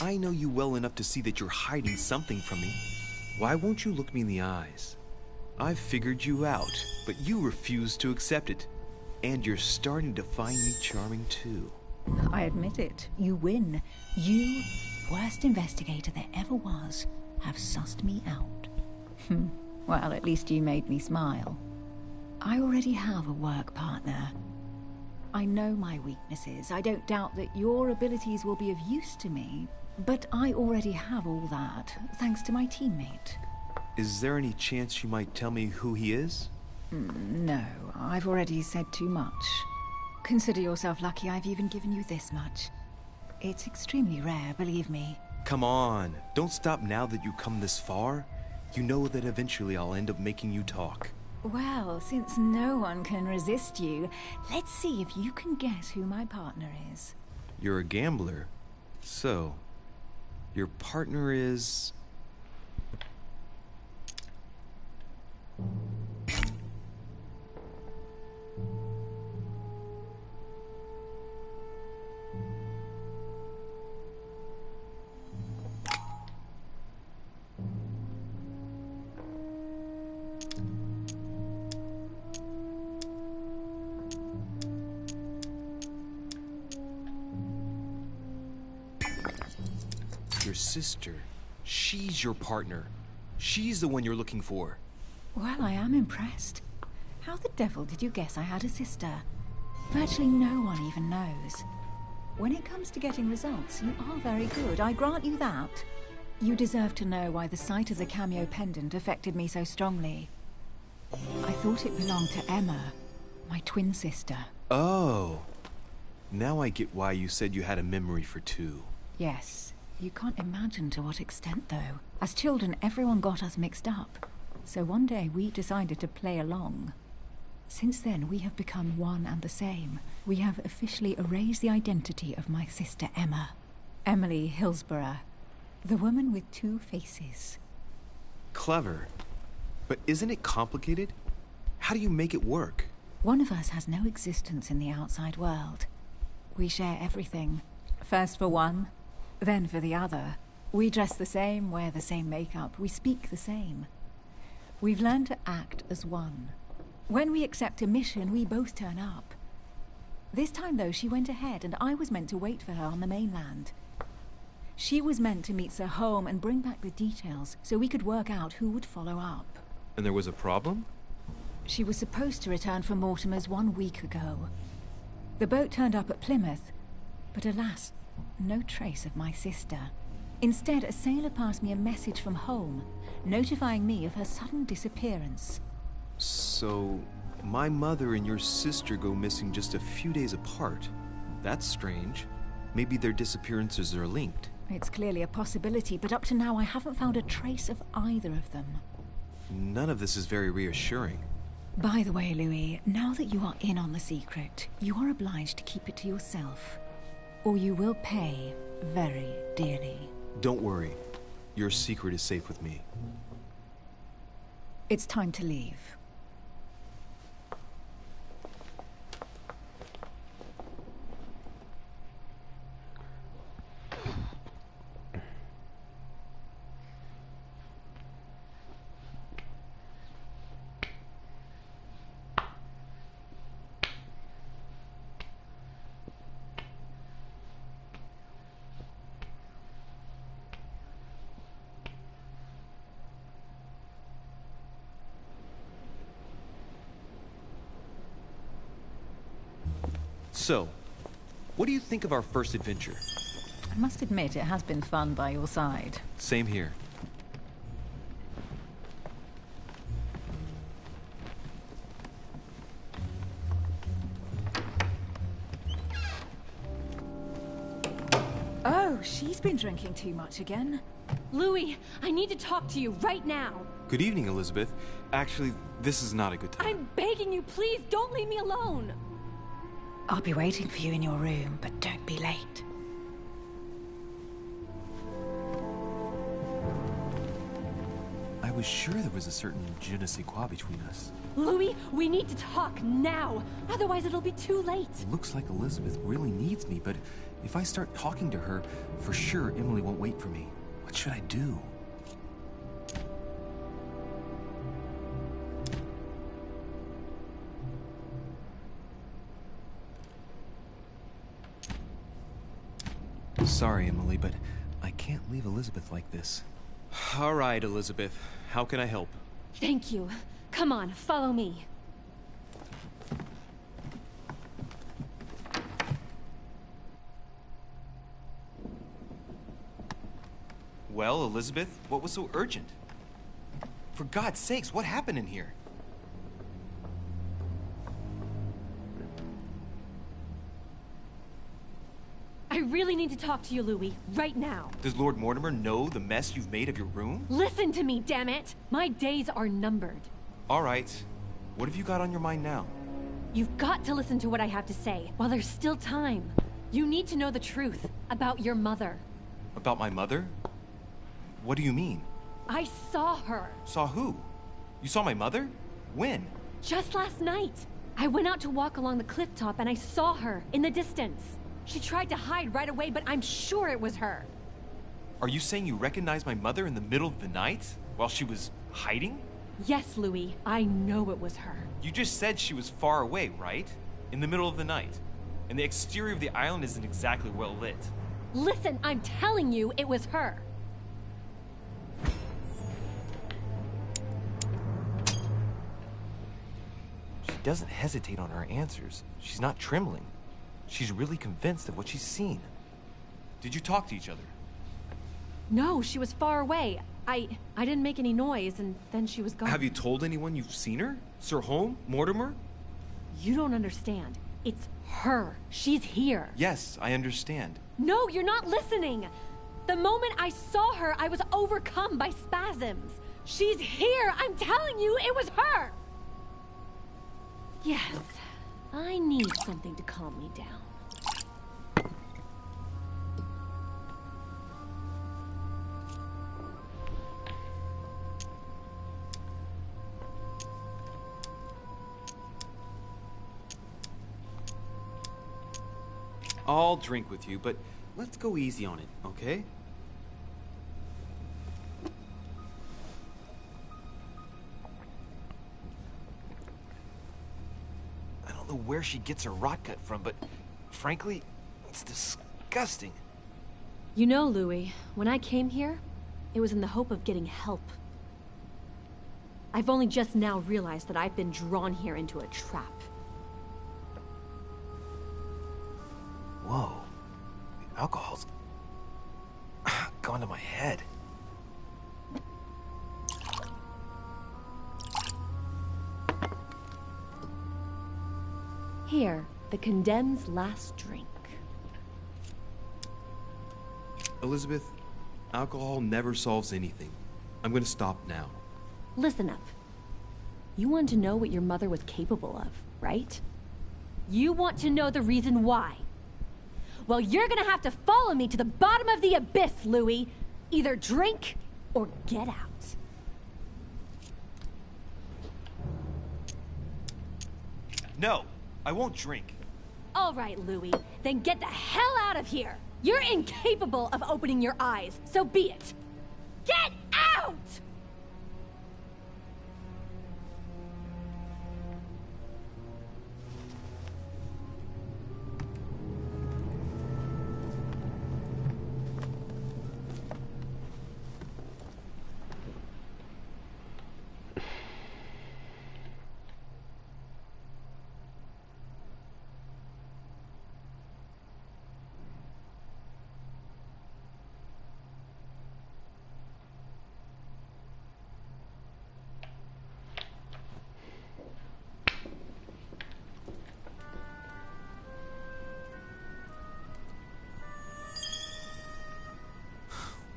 I know you well enough to see that you're hiding something from me. Why won't you look me in the eyes? I've figured you out, but you refuse to accept it. And you're starting to find me charming too. I admit it. You win. You, worst investigator there ever was, have sussed me out. Well, at least you made me smile. I already have a work partner. I know my weaknesses. I don't doubt that your abilities will be of use to me, but I already have all that, thanks to my teammate. Is there any chance you might tell me who he is? No, I've already said too much. Consider yourself lucky I've even given you this much. It's extremely rare, believe me. Come on, don't stop now that you've come this far. You know that eventually I'll end up making you talk. Well, since no one can resist you, let's see if you can guess who my partner is. You're a gambler. So, your partner is... Your sister. She's your partner. She's the one you're looking for. Well, I am impressed. How the devil did you guess I had a sister? Virtually no one even knows. When it comes to getting results, you are very good, I grant you that. You deserve to know why the sight of the cameo pendant affected me so strongly. I thought it belonged to Emma, my twin sister. Oh. Now I get why you said you had a memory for two. Yes. You can't imagine to what extent, though. As children, everyone got us mixed up. So one day we decided to play along. Since then, we have become one and the same. We have officially erased the identity of my sister Emma. Emily Hillsborough. The woman with two faces. Clever. But isn't it complicated? How do you make it work? One of us has no existence in the outside world. We share everything. First for one, then for the other. We dress the same, wear the same makeup, we speak the same. We've learned to act as one. When we accept a mission, we both turn up. This time, though, she went ahead, and I was meant to wait for her on the mainland. She was meant to meet Sir Home and bring back the details, so we could work out who would follow up. And there was a problem? She was supposed to return from Mortimer's 1 week ago. The boat turned up at Plymouth, but alas, no trace of my sister. Instead, a sailor passed me a message from home, notifying me of her sudden disappearance. So, my mother and your sister go missing just a few days apart. That's strange. Maybe their disappearances are linked. It's clearly a possibility, but up to now I haven't found a trace of either of them. None of this is very reassuring. By the way, Louis, now that you are in on the secret, you are obliged to keep it to yourself. Or you will pay very dearly. Don't worry. Your secret is safe with me. It's time to leave. So, what do you think of our first adventure? I must admit, it has been fun by your side. Same here. Oh, she's been drinking too much again. Louis, I need to talk to you right now. Good evening, Elizabeth. Actually, this is not a good time. I'm begging you, please don't leave me alone. I'll be waiting for you in your room, but don't be late. I was sure there was a certain je ne sais quoi between us. Louis, we need to talk now. Otherwise it'll be too late. Looks like Elizabeth really needs me, but if I start talking to her, for sure Emily won't wait for me. What should I do? Sorry, Emily, but I can't leave Elizabeth like this. All right, Elizabeth. How can I help? Thank you. Come on, follow me. Well, Elizabeth, what was so urgent? For God's sakes, what happened in here? I really need to talk to you, Louis, right now. Does Lord Mortimer know the mess you've made of your room? Listen to me, damn it! My days are numbered. All right. What have you got on your mind now? You've got to listen to what I have to say while there's still time. You need to know the truth about your mother. About my mother? What do you mean? I saw her. Saw who? You saw my mother? When? Just last night. I went out to walk along the cliff top and I saw her in the distance. She tried to hide right away, but I'm sure it was her. Are you saying you recognized my mother in the middle of the night while she was hiding? Yes, Louis. I know it was her. You just said she was far away, right? In the middle of the night. And the exterior of the island isn't exactly well lit. Listen, I'm telling you it was her. She doesn't hesitate on her answers. She's not trembling. She's really convinced of what she's seen. Did you talk to each other? No, she was far away. I didn't make any noise, and then she was gone. Have you told anyone you've seen her? Sir Holm? Mortimer? You don't understand. It's her. She's here. Yes, I understand. No, you're not listening. The moment I saw her, I was overcome by spasms. She's here. I'm telling you, it was her. Yes, I need something to calm me down. I'll drink with you, but let's go easy on it, okay? I don't know where she gets her rot gut from, but frankly, it's disgusting. You know, Louis, when I came here, it was in the hope of getting help. I've only just now realized that I've been drawn here into a trap. Whoa. The alcohol's gone to my head. Here, the condemned's last drink. Elizabeth, alcohol never solves anything. I'm gonna stop now. Listen up. You want to know what your mother was capable of, right? You want to know the reason why. Well, you're gonna have to follow me to the bottom of the abyss, Louis. Either drink or get out. No, I won't drink. All right, Louis, then get the hell out of here. You're incapable of opening your eyes, so be it. Get out!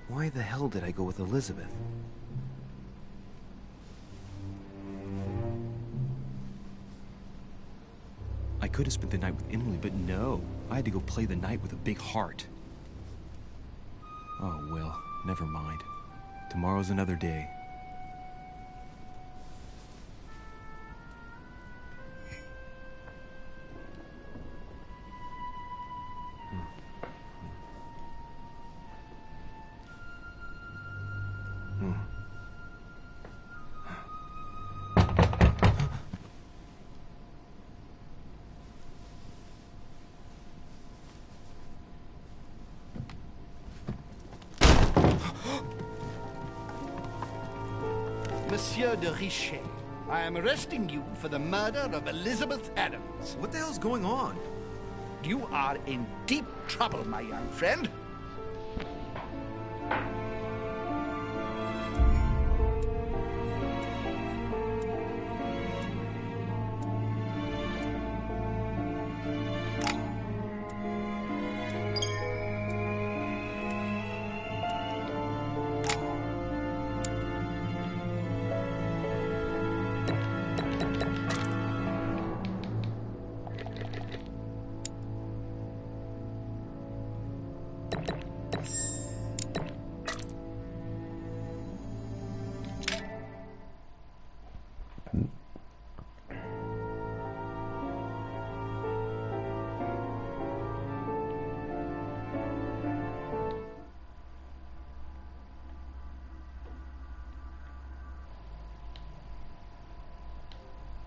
Why the hell did I go with Elizabeth? I could have spent the night with Emily, but no. I had to go play the night with a big heart. Oh, well, never mind. Tomorrow's another day. Monsieur de Richet, I am arresting you for the murder of Elizabeth Adams. What the hell's going on? You are in deep trouble, my young friend.